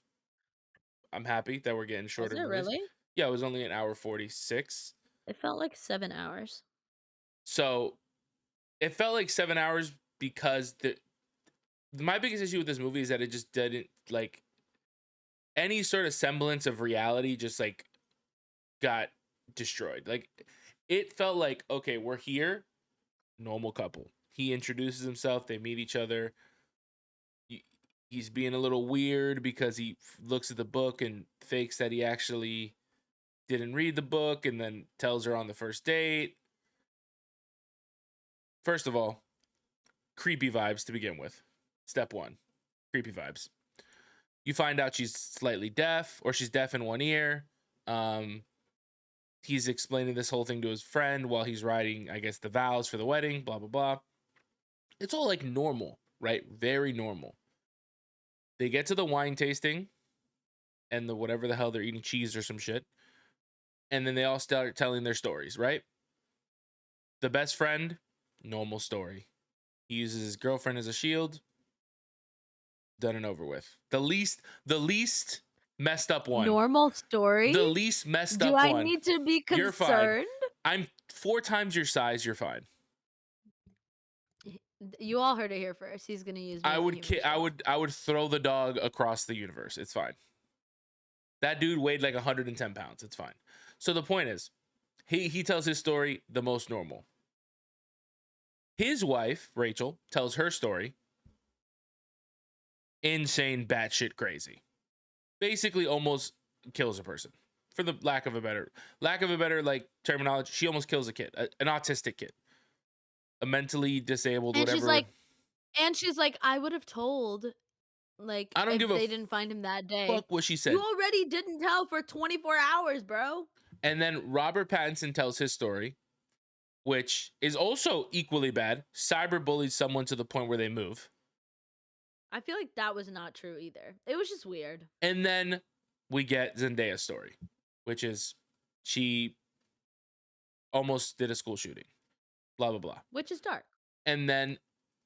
I'm happy that we're getting Was shorter it movies. really? Yeah, it was only an hour 46. It felt like 7 hours. So, it felt like 7 hours because my biggest issue with this movie is that it just didn't like any sort of semblance of reality just like got destroyed. Like it felt like, okay, we're here, normal couple. He introduces himself, they meet each other. He- He's being a little weird because he looks at the book and fakes that he actually didn't read the book and then tells her on the first date. First of all, creepy vibes to begin with. Step 1, creepy vibes. You find out she's slightly deaf or she's deaf in one ear. Um, he's explaining this whole thing to his friend while he's writing, I guess, the vows for the wedding, blah, blah, blah. It's all like normal, right? Very normal. They get to the wine tasting and the whatever the hell they're eating, cheese or some shit. And then they all start telling their stories, right? The best friend, normal story. He uses his girlfriend as a shield. Done and over with. The least messed up one. Normal story? The least messed Do up I one. need to be You're fine. concerned? I'm 4 times your size. You're fine. You all heard it here first. He's gonna use me I as a would human shield. I would throw the dog across the universe. It's fine. That dude weighed like 110 pounds. It's fine. So the point is, he tells his story the most normal. His wife, Rachel, tells her story. Insane, batshit crazy. Basically almost kills a person. For the lack of a better like terminology, she almost kills a kid, an autistic kid. A mentally disabled, And whatever. she's like, I would have told, like, I don't if give a they didn't find him that day. fuck what she You said. already didn't tell for 24 hours, bro. And then Robert Pattinson tells his story, which is also equally bad. Cyberbullied someone to the point where they move. I feel like that was not true either. It was just weird. And then we get Zendaya's story, which is she almost did a school shooting. Blah, blah, blah. Which is dark. And then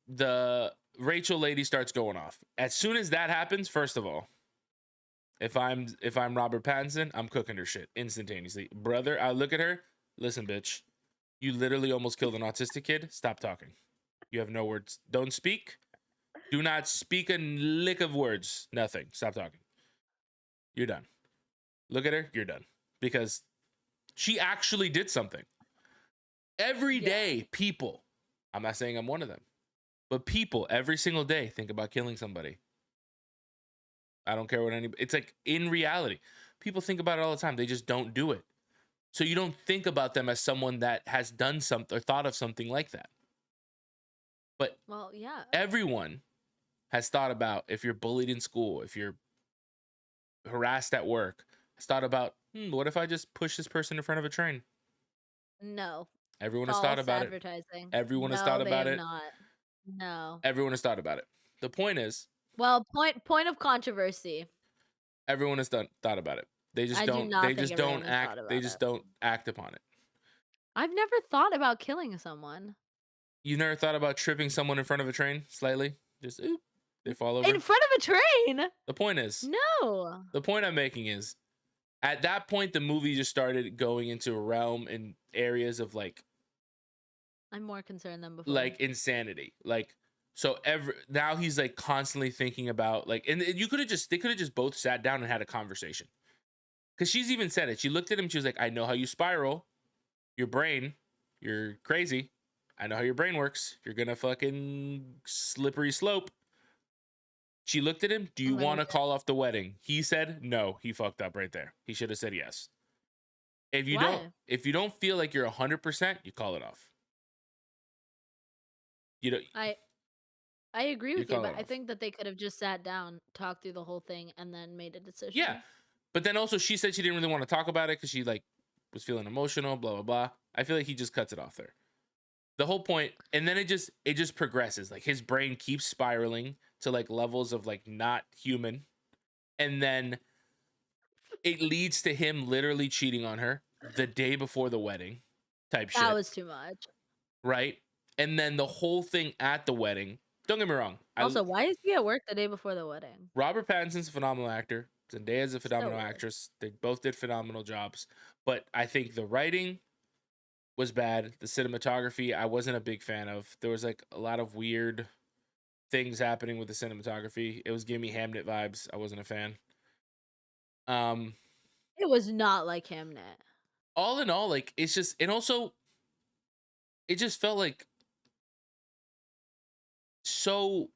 the Rachel lady starts going off. As soon as that happens, first of all, if I'm Robert Pattinson, I'm cooking her shit instantaneously. Brother, I look at her, listen, bitch. You literally almost killed an autistic kid. Stop talking. You have no words. Don't speak. Do not speak a lick of words. Nothing. Stop talking. You're done. Look at her. You're done. Because she actually did something. Every day, people, I'm not saying I'm one of them, but people every single day think about killing somebody. I don't care what anybody, it's like in reality, people think about it all the time. They just don't do it. So you don't think about them as someone that has done something or thought of something like that. But Well, yeah. everyone has thought about, if you're bullied in school, if you're harassed at work, has thought about, what if I just push this person in front of a train? No. Everyone has thought False about it. advertising. Everyone has No, thought they about have it. not. No. Everyone has thought about it. The point is, Well, point of controversy. everyone has thought about it. They just I do don't. not They think just don't everyone has act. thought They about just it. don't act upon it. I've never thought about killing someone. You never thought about tripping someone in front of a train slightly? Just oop, they fall over. In front of a train? The point is, No. the point I'm making is, at that point, the movie just started going into a realm and areas of like I'm more concerned than before. like insanity. Like, so now he's like constantly thinking about like, and they could have just both sat down and had a conversation. Because she's even said it. She looked at him. She was like, I know how you spiral. Your brain. You're crazy. I know how your brain works. You're going to fucking slippery slope. She looked at him. Do you want to call off the wedding? He said no. He fucked up right there. He should have said yes. If you don't feel like you're 100%, you call it off. You know, I agree with you, call but it I off. think that they could have just sat down, talked through the whole thing, and then made a decision. Yeah. But then also she said she didn't really want to talk about it because she like was feeling emotional, blah, blah, blah. I feel like he just cuts it off there. The whole point, and then it just progresses. Like his brain keeps spiraling to like levels of like not human. And then it leads to him literally cheating on her the day before the wedding type shit. That was too much. Right? And then the whole thing at the wedding, don't get me wrong. Also, why is he at work the day before the wedding? Robert Pattinson's a phenomenal actor. Zendaya's a phenomenal weird. actress. They both did phenomenal jobs. But I think the writing was bad. The cinematography, I wasn't a big fan of. There was like a lot of weird things happening with the cinematography. It was giving me Hamnet vibes. I wasn't a fan. It was not like Hamnet. All in all, like it's just, and also it just felt like so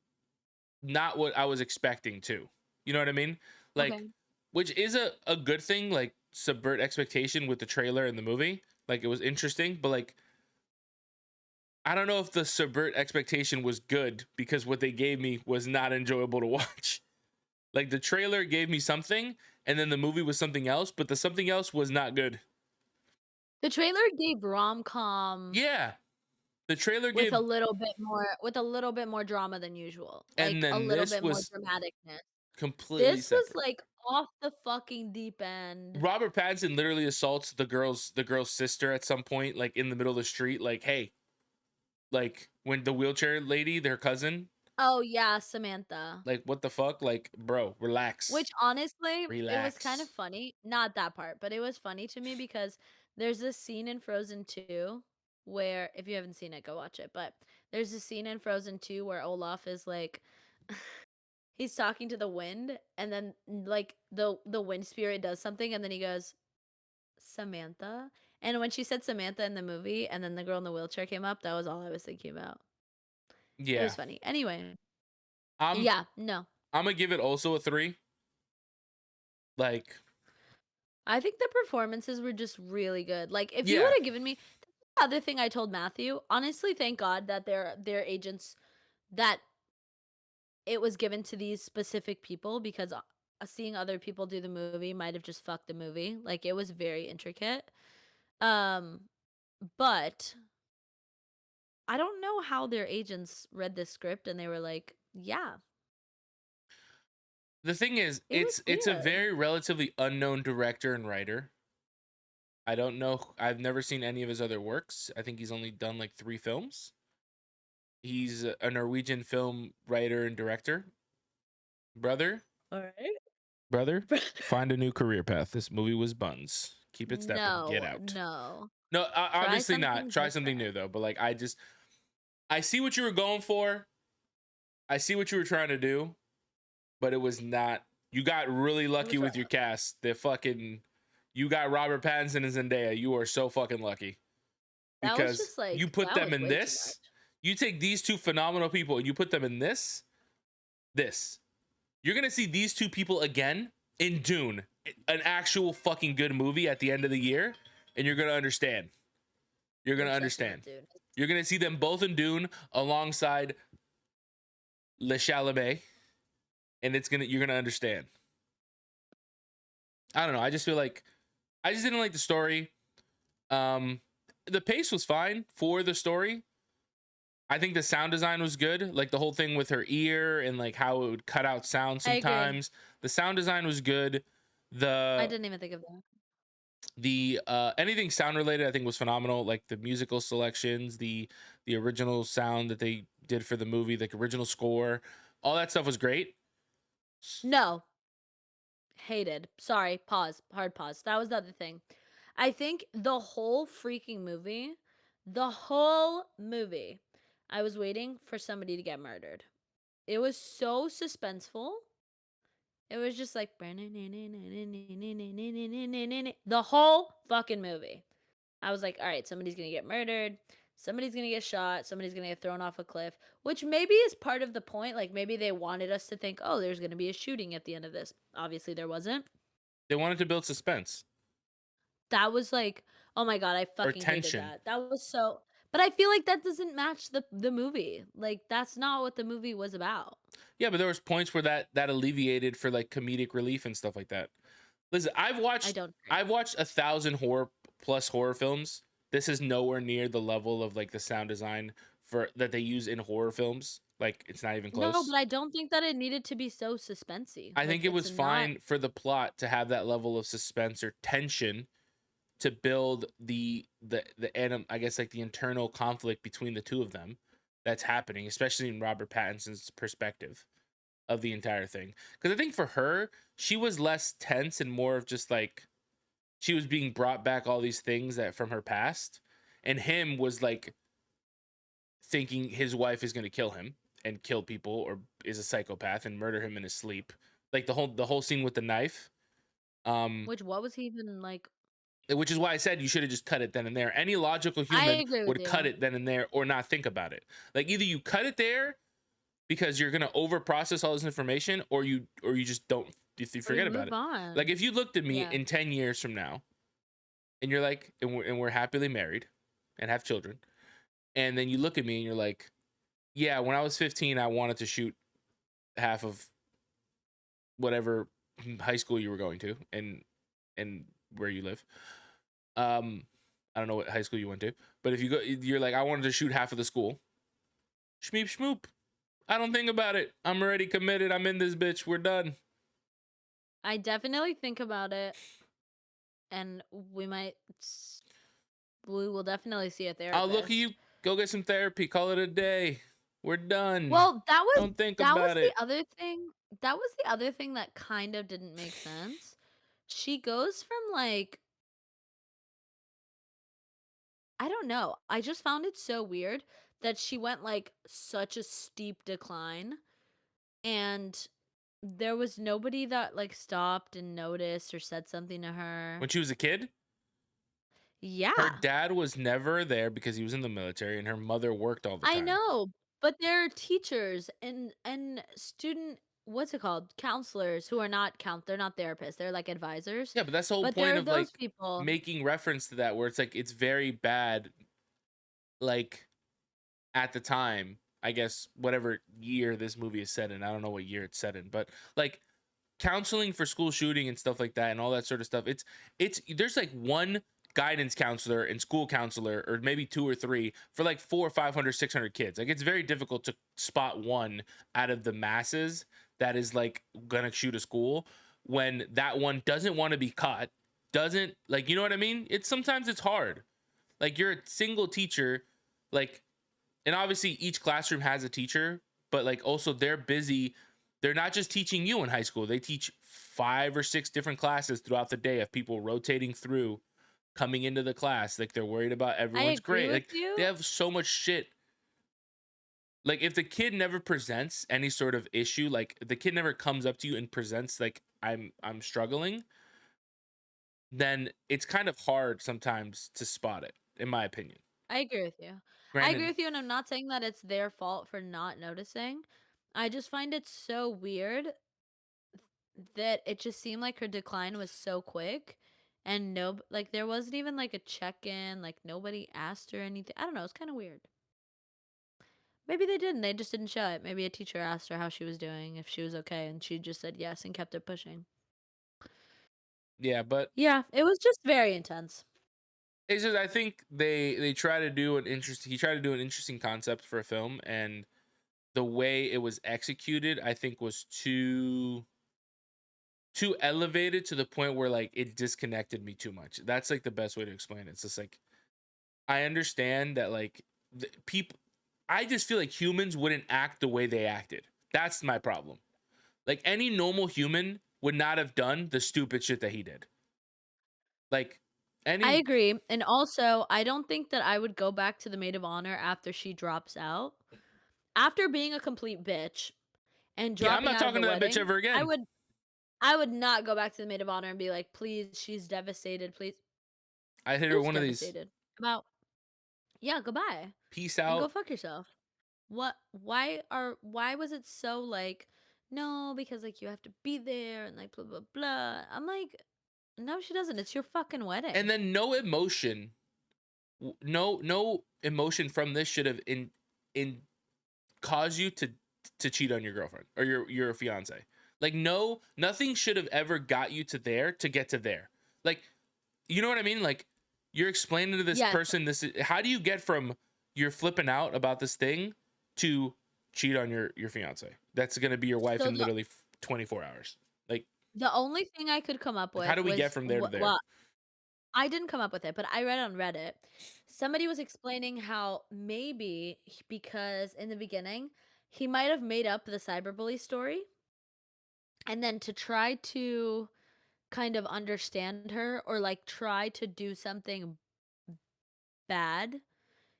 not what I was expecting to. You know what I mean? Like, Okay. which is a good thing, like subvert expectation with the trailer and the movie. Like it was interesting, but like I don't know if the subvert expectation was good because what they gave me was not enjoyable to watch. Like the trailer gave me something and then the movie was something else, but the something else was not good. The trailer gave rom-com. Yeah. The trailer with gave, a little bit more drama than usual, and like, a then little this bit more was dramaticness. completely This was, separate. like, off the fucking deep end. Robert Pattinson literally assaults the girl's sister at some point, like in the middle of the street, like, hey, like when the wheelchair lady, their cousin, Oh, yeah, Samantha. like what the fuck? Like, bro, relax. Which honestly, it was kind of Relax. funny, not that part, but it was funny to me because there's this scene in Frozen 2 where if you haven't seen it, go watch it, but there's a scene in Frozen 2 where Olaf is like he's talking to the wind and then like the wind spirit does something and then he goes, "Samantha?" And when she said Samantha in the movie and then the girl in the wheelchair came up, that was all I was thinking about. It was Yeah. funny. Anyway, I'm yeah, no. I'm gonna give it also a 3. Like, I think the performances were just really good. Like, if you would yeah. have given me the other thing I told Matthew, honestly, thank God that their agents that it was given to these specific people because seeing other people do the movie might have just fucked the movie. Like it was very intricate. Um, but I don't know how their agents read this script and they were like, "Yeah, The thing is, it was it's a weird." very relatively unknown director and writer. I don't know. I've never seen any of his other works. I think he's only done like 3 films. He's a Norwegian film writer and director. Brother, All right. brother, find a new career path. This movie was buns. Keep it stepping. Get No, out. no. No, Try obviously not. something Try something different. new though. But like, I see what you were going for. I see what you were trying to do, but it was not. You got really It lucky was with your cast. You got Robert Pattinson and Zendaya. You are so fucking lucky that was because just you like put that them was in way too this. much. You take these two phenomenal people and you put them in this. You're gonna see these two people again in Dune, an actual fucking good movie at the end of the year, and you're gonna understand. You're Your gonna obsession with understand. dude. You're gonna see them both in Dune alongside Le Chalamet, and you're gonna understand. I don't know. I just feel like I just didn't like the story. Um, the pace was fine for the story. I think the sound design was good, like the whole thing with her ear and like how it would cut out sound I agree. sometimes. The sound design was good. I The didn't even think of that. anything sound related I think was phenomenal, like the musical selections, the original sound that they did for the movie, like original score, all that stuff was great. No, hated. Sorry, pause. Hard pause. That was the other thing. I think the whole movie, I was waiting for somebody to get murdered. It was so suspenseful. It was just like the whole fucking movie. I was like, all right, somebody's gonna get murdered, somebody's gonna get shot, somebody's gonna get thrown off a cliff, which maybe is part of the point. Like maybe they wanted us to think, oh, there's gonna be a shooting at the end of this. Obviously, there wasn't. They wanted to build suspense That was like, oh my god, I or fucking hated tension. that. That was so. But I feel like that doesn't match the movie. Like that's not what the movie was about. Yeah, but there was points where that alleviated for like comedic relief and stuff like that. Listen, I don't agree. I've watched 1,000 horror films. This is nowhere near the level of like the sound design for that they use in horror films. Like it's not even No, but close. I don't think that it needed to be so suspensey. I think Like it it's was not. fine for the plot to have that level of suspense or tension to build I guess like the internal conflict between the two of them that's happening, especially in Robert Pattinson's perspective of the entire thing. Because I think for her, she was less tense and more of just like she was being brought back all these things that from her past, and him was like thinking his wife is going to kill him and kill people or is a psychopath and murder him in his sleep. Like the whole scene with the knife. Um, Which what was he even like? which is why I said you should have just cut it then and there. Any logical I human agree with would cut you. it then and there or not think about it. Like either you cut it there because you're gonna over process all this information, or you just don't you Or you forget about move it. Like on. if you looked at me Yeah. in 10 years from now and you're like, and we're happily married and have children, and then you look at me and you're like, yeah, when I was 15, I wanted to shoot half of whatever high school you were going to and where you live. Um, I don't know what high school you went to, but if you go, you're like, I wanted to shoot half of the school. Schmeep schmoop. I don't think about it. I'm already committed. I'm in this bitch. We're done. I definitely think about it, and we will definitely see a I'll look at therapist. you. Go get some therapy. Call it a day. We're done. Well, that was Don't think that was about the it. other thing that was the other thing that kind of didn't make sense. She goes from, like, I don't know, I just found it so weird that she went, like, such a steep decline, and there was nobody that, like, stopped and noticed or said something to her. When she was a kid, her Yeah, dad was never there because he was in the military, and her mother worked all the I time. know, but they're teachers and student what's it called? Counselors who are not they're not therapists, they're like advisors, Yeah, but that's the whole but there point are of those like people. making reference to that, where it's like it's very bad. Like at the time, I guess whatever year this movie is set in, I don't know what year it's set in, but like counseling for school shooting and stuff like that and all that sort of stuff. It's there's like one guidance counselor and school counselor or maybe two or three for like 400, 500, 600 kids. Like it's very difficult to spot one out of the masses that is like gonna shoot a school when that one doesn't want to be caught, doesn't like, you know what I mean? It's sometimes it's hard. Like you're a single teacher, like, and obviously each classroom has a teacher, but like also they're busy. They're not just teaching you in high school. They teach 5 or 6 different classes throughout the day of people rotating through, coming into the class. Like they're worried about I everyone's agree grade. with Like they you. have so much shit. Like if the kid never presents any sort of issue, like if the kid never comes up to you and presents like I'm struggling, then it's kind of hard sometimes to spot it, in my opinion. I agree with you. I agree Granted, with you, and I'm not saying that it's their fault for not noticing. I just find it so weird that it just seemed like her decline was so quick, and no, like, there wasn't even, like, a check-in, like, nobody asked her anything. I don't know, it's kinda weird. Maybe they didn't, they just didn't show it. Maybe a teacher asked her how she was doing, if she was okay, and she just said yes and kept it pushing. yeah, but Yeah, it was just very intense. it's just I think they try to do an interesting he tried to do an interesting concept for a film, and the way it was executed I think was too elevated to the point where like it disconnected me too much. That's like the best way to explain it. It's just like I understand that like people I just feel like humans wouldn't act the way they acted. That's my problem. Like any normal human would not have done the stupid shit that he did. Like I any agree, and also, I don't think that I would go back to the maid of honor after she drops out. After being a complete bitch and yeah, I'm dropping not out of talking the to that bitch wedding, ever I again. would I would not go back to the maid of honor and be like, "Please, she's devastated, please." I hit her Who's one of these devastated? About yeah, goodbye, peace and go out. fuck yourself. Why was it so, like, "No, because, like, you have to be there and, like, blah, blah, blah." I'm like, "No, she doesn't, it's your fucking And wedding." then no emotion, no emotion from this should have in cause you to cheat on your girlfriend or your fiance. Like no, nothing should have ever got you to there to get to there. Like you know what I mean? Like you're explaining to this Yes, person how do you get from you're flipping out about this thing to cheat on your fiance? That's going to be your wife so in literally 24 hours. Like the only thing I could come up how do with we get was from there to there? well, I didn't come up with it, but I read on Reddit. Somebody was explaining how maybe because in the beginning, he might have made up the cyberbully story. And then to try to kind of understand her or like try to do something bad,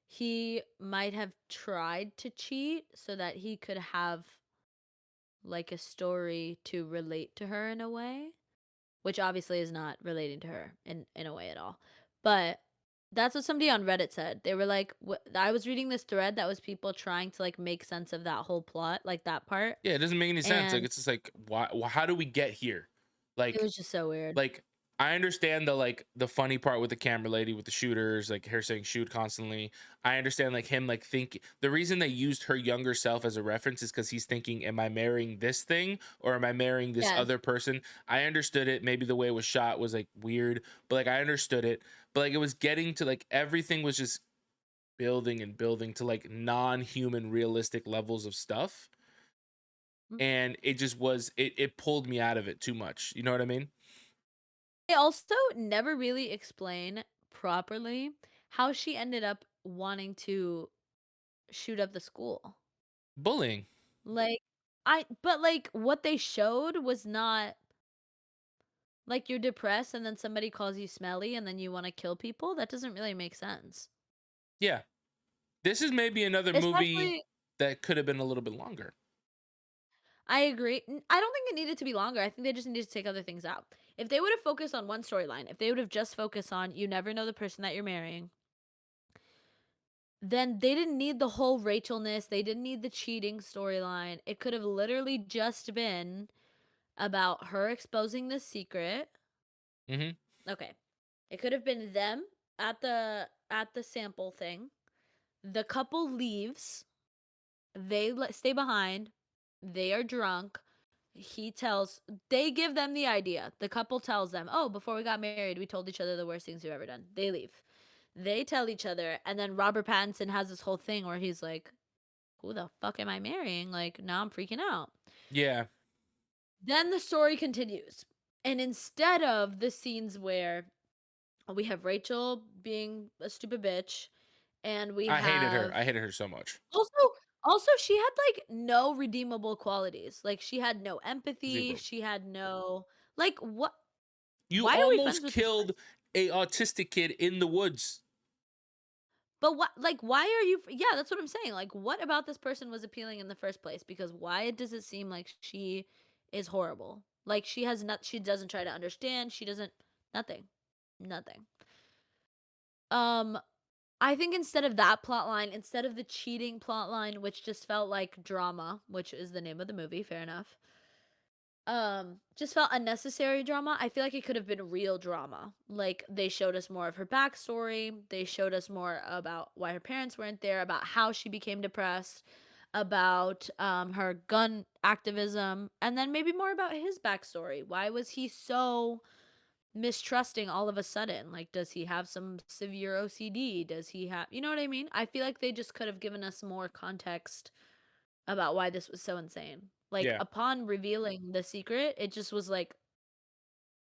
he might have tried to cheat so that he could have like a story to relate to her in a way. Which obviously is not relating to her in a way at all. But that's what somebody on Reddit said. They were like, I was reading this thread that was people trying to like make sense of that whole plot, like that part, Yeah, it doesn't make any sense. Like and it's just like why how do we get here? it Like was just so weird. like I understand the like the funny part with the camera lady with the shooters, like her saying shoot constantly. I understand like him like think the reason they used her younger self as a reference is because he's thinking, am I marrying this thing or am I marrying this Yes. other person? I understood it. Maybe the way it was shot was like weird, but like I understood it. But like it was getting to like everything was just building and building to like non-human realistic levels of stuff. Mm. And it just was it pulled me out of it too much. You know what I mean? They also never really explain properly how she ended up wanting to shoot up the school. Bullying. Like, but, like, what they showed was not like, you're depressed and then somebody calls you smelly and then you wanna kill people? That doesn't really make sense. Yeah. This is maybe another movie Especially that could have been a little bit longer. I agree. I don't think it needed to be longer, I think they just needed to take other things out. If they would've focused on one storyline, if they would've just focused on you never know the person that you're marrying, then they didn't need the whole Rachelness, they didn't need the cheating storyline. It could have literally just been about her exposing this secret. Mhm. Okay. It could have been them at the sample thing. The couple leaves, stay behind. They are drunk. He tells they give them the idea. The couple tells them, "Oh, before we got married, we told each other the worst things we've ever done." They leave. They tell each other, and then Robert Pattinson has this whole thing where he's like, "Who the fuck am I marrying?" Like, now I'm freaking out. Yeah. Then the story continues. And instead of the scenes where we have Rachel being a stupid bitch, and we I hated her. have I hated her so much. also also she had, like, no redeemable qualities. Like, she had no empathy, 0. she had no like, what You why are we friends almost with this killed person? a autistic kid in the woods. But what like, why are you yeah, that's what I'm saying, like, what about this person was appealing in the first place? Because why does it seem like she is horrible? Like, she doesn't try to understand, she doesn't nothing. Nothing. Um, I think instead of that plot line, instead of the cheating plot line, which just felt like drama, which is the name of the movie, fair enough. Just felt unnecessary drama. I feel like it could have been real drama. Like they showed us more of her backstory. They showed us more about why her parents weren't there, about how she became depressed, about her gun activism, and then maybe more about his backstory. Why was he so mistrusting all of a sudden? Like, does he have some severe OCD? Does he have, you know what I mean? I feel like they just could have given us more context about why this was so insane. Like, Yeah. upon revealing the secret, it just was like,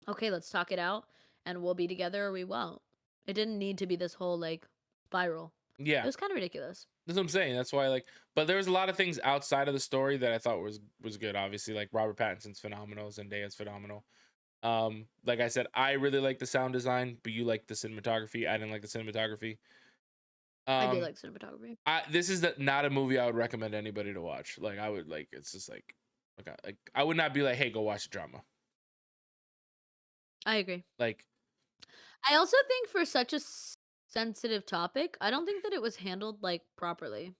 okay, let's talk it out and we'll be together or we won't. It didn't need to be this whole like spiral. It Yeah. was kind of ridiculous. That's what I'm saying. That's why like but there was a lot of things outside of the story that I thought was good, obviously. Like Robert Pattinson's phenomenal, Zendaya's phenomenal. Like I said, I really like the sound design, but you like the cinematography. I didn't like the cinematography. I do Um, like cinematography. this is not a movie I would recommend anybody to watch. Like I would like it's just like okay, like I would not be like, hey, go watch a drama. I agree. Like, I also think for such a sensitive topic, I don't think that it was handled like properly.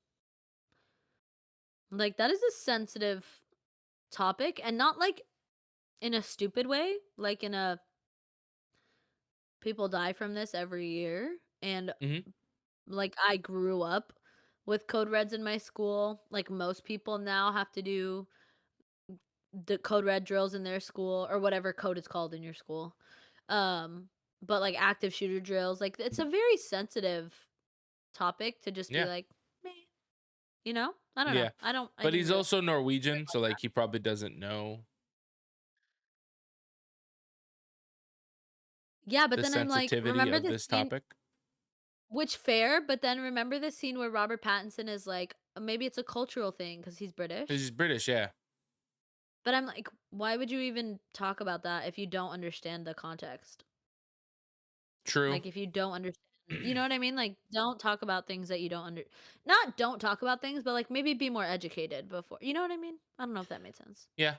Like that is a sensitive topic and not like in a stupid way, like in a people die from this every year and mhm, like I grew up with code reds in my school. Like most people now have to do the code red drills in their school or whatever code is called in your school. Um but like active shooter drills, like it's a very sensitive topic to just be yeah, like, meh, you know? I don't know. yeah. I But didn't he's really also care Norwegian, about so like that. he probably doesn't know Yeah, but the then I'm like, sensitivity remember of the this scene topic. which fair, but then remember the scene where Robert Pattinson is like, maybe it's a cultural thing because he's He's British. British, yeah. But I'm like, why would you even talk about that if you don't understand the context? True. Like, if you don't understand you know what I mean? Like, don't talk about things that you don't not don't talk about things, but, like, maybe be more educated before you know what I mean? I don't know if that made sense. Yeah.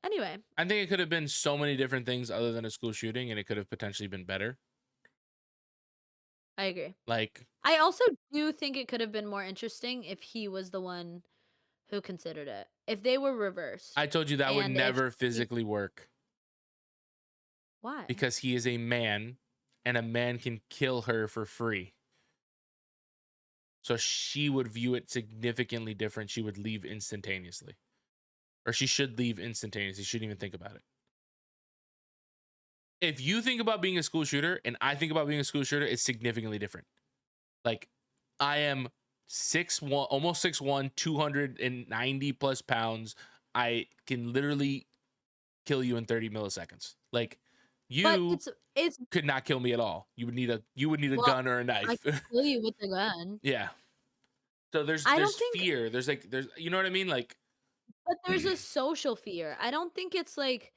Anyway, I think it could have been so many different things other than a school shooting, and it could have potentially been better. I agree. Like I also do think it could have been more interesting if he was the one who considered it. If they were reversed, I told you that would and if never he physically work. Why? because he is a man and a man can kill her for free. So she would view it significantly different. She would leave instantaneously. Or she should leave instantaneously. She shouldn't even think about it. If you think about being a school shooter and I think about being a school shooter, it's significantly different. Like, I am 6'1", almost 6'1", 290 plus pounds. I can literally kill you in 30 milliseconds. Like, But you it's could not kill me at all. You would need a well, gun or a I knife. can kill you with a gun. Yeah. So I there's don't think fear. There's you know what I mean? Like, but there's a social fear. I don't think it's like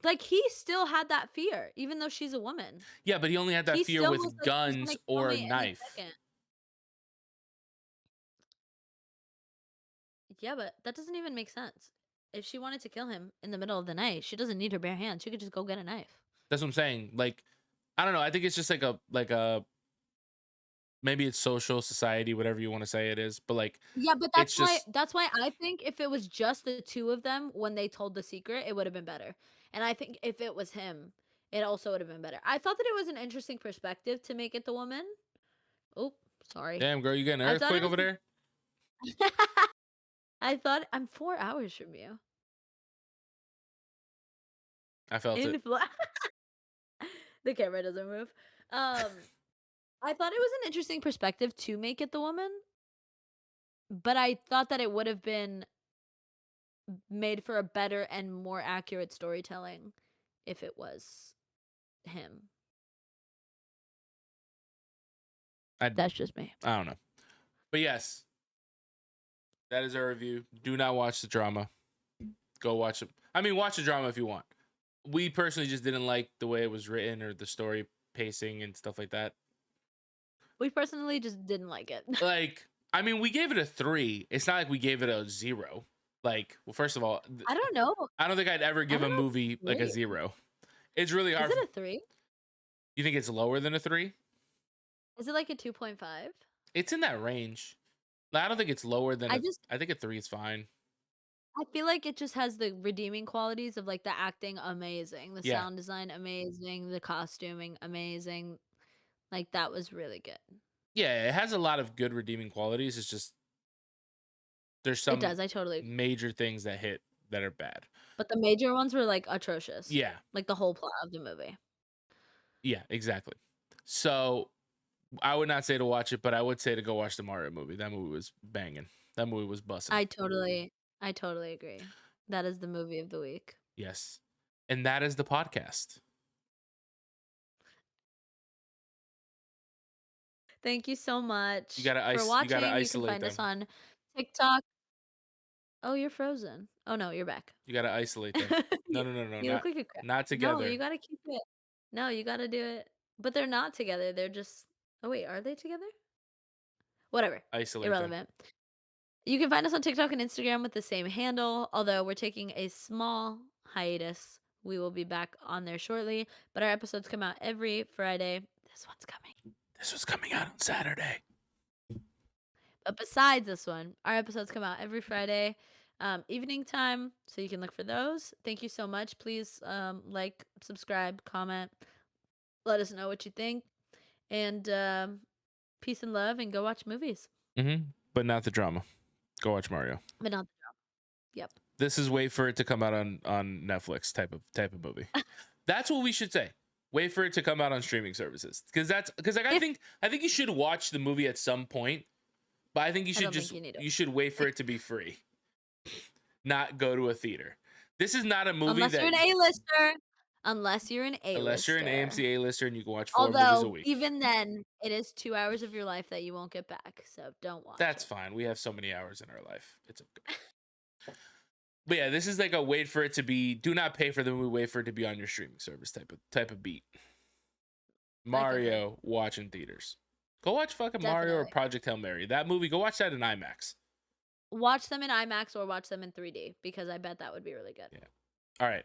like he still had that fear even though she's a woman. yeah, but he only had that He fear still was with like, "She's gonna guns kill or a me any knife. second." Yeah, but that doesn't even make sense. If she wanted to kill him in the middle of the night, she doesn't need her bare hands. She could just go get a knife. That's what I'm saying. Like, I don't know. I think it's just like a maybe it's social society, whatever you want to say it is, but like Yeah, but it's just that's why I think if it was just the 2 of them when they told the secret, it would have been better. And I think if it was him, it also would have been better. I thought that it was an interesting perspective to make it the woman. Oh, sorry. damn girl, you getting an I thought it earthquake was over there? I thought I'm 4 hours from you. I felt it. In Fla The camera doesn't move. I thought it was an interesting perspective to make it the woman, but I thought that it would have been made for a better and more accurate storytelling if it was him. I That's just me. I don't know. But yes, that is our review. Do not watch the drama. Go watch it. I mean, watch the drama if you want. We personally just didn't like the way it was written or the story pacing and stuff like that. We personally just didn't like it. Like, I mean, we gave it a 3. It's not like we gave it a 0. Like, well, first of all, I don't know. I don't think I'd ever I give a don't know if movie it's like a 3. 0. It's really Is hard. it a 3? You think it's lower than a 3? Is it like a 2.5? It's in that range. I don't think it's lower than I a. just I think a 3 is fine. I feel like it just has the redeeming qualities of, like, the acting amazing, the Yeah, sound design amazing, the costuming amazing. Like, that was really good. yeah. It has a lot of good redeeming qualities. It's just there's It some does, I totally agree. major things that hit that are bad. But the major ones were, like, atrocious. Yeah, Like, the whole plot of the movie. yeah, exactly. So I would not say to watch it, but I would say to go watch the Mario movie. That movie was banging. That movie was bussing. I totally agree. That is the movie of the week. Yes, and that is the podcast. Thank you so You much gotta for you gotta watching. You can isolate find us them. on TikTok. Oh, you're frozen. Oh, no, you're back. You gotta isolate them. No, You no, no, no, you look like a crab. not No, you together. gotta keep it. No, you gotta do it. But they're not together. They're just Oh, wait, are they together? Whatever. Isolate them. Irrelevant. You can find us on TikTok and Instagram with the same handle, although we're taking a small hiatus. We will be back on there shortly, but our episodes come out every Friday. This one's coming. This was coming out on Saturday. But besides this one, our episodes come out every Friday, evening time, so you can look for those. Thank you so much. Please like, subscribe, comment, let us know what you think, and peace and love, and go watch movies. But not the drama. Go watch Mario. But not the drama. Yep. This is wait for it to come out on Netflix type of movie. That's what we should say. Wait for it to come out on streaming services because like I If think you should watch the movie at some point, but I think you I should don't think just you need it. you should wait for it to be free, not go to a theater. This is not a movie Unless you're an that A-lister. Unless you're an unless you're an A-lister. AMC A-lister and you can watch 4 movies a Although, week. even then, it is 2 hours of your life that you won't get back, so don't watch That's it. fine. We have so many hours in our life. It's okay. But yeah, this is like a wait for it to be. Do not pay for the movie. Wait for it to be on your streaming service type of beat. Mario watch in theaters. Go watch fucking Mario or Definitely. Project Hail Mary. That movie. Go watch that in IMAX. Watch them in IMAX or watch them in 3D because I bet that would be really good. Yeah. All right.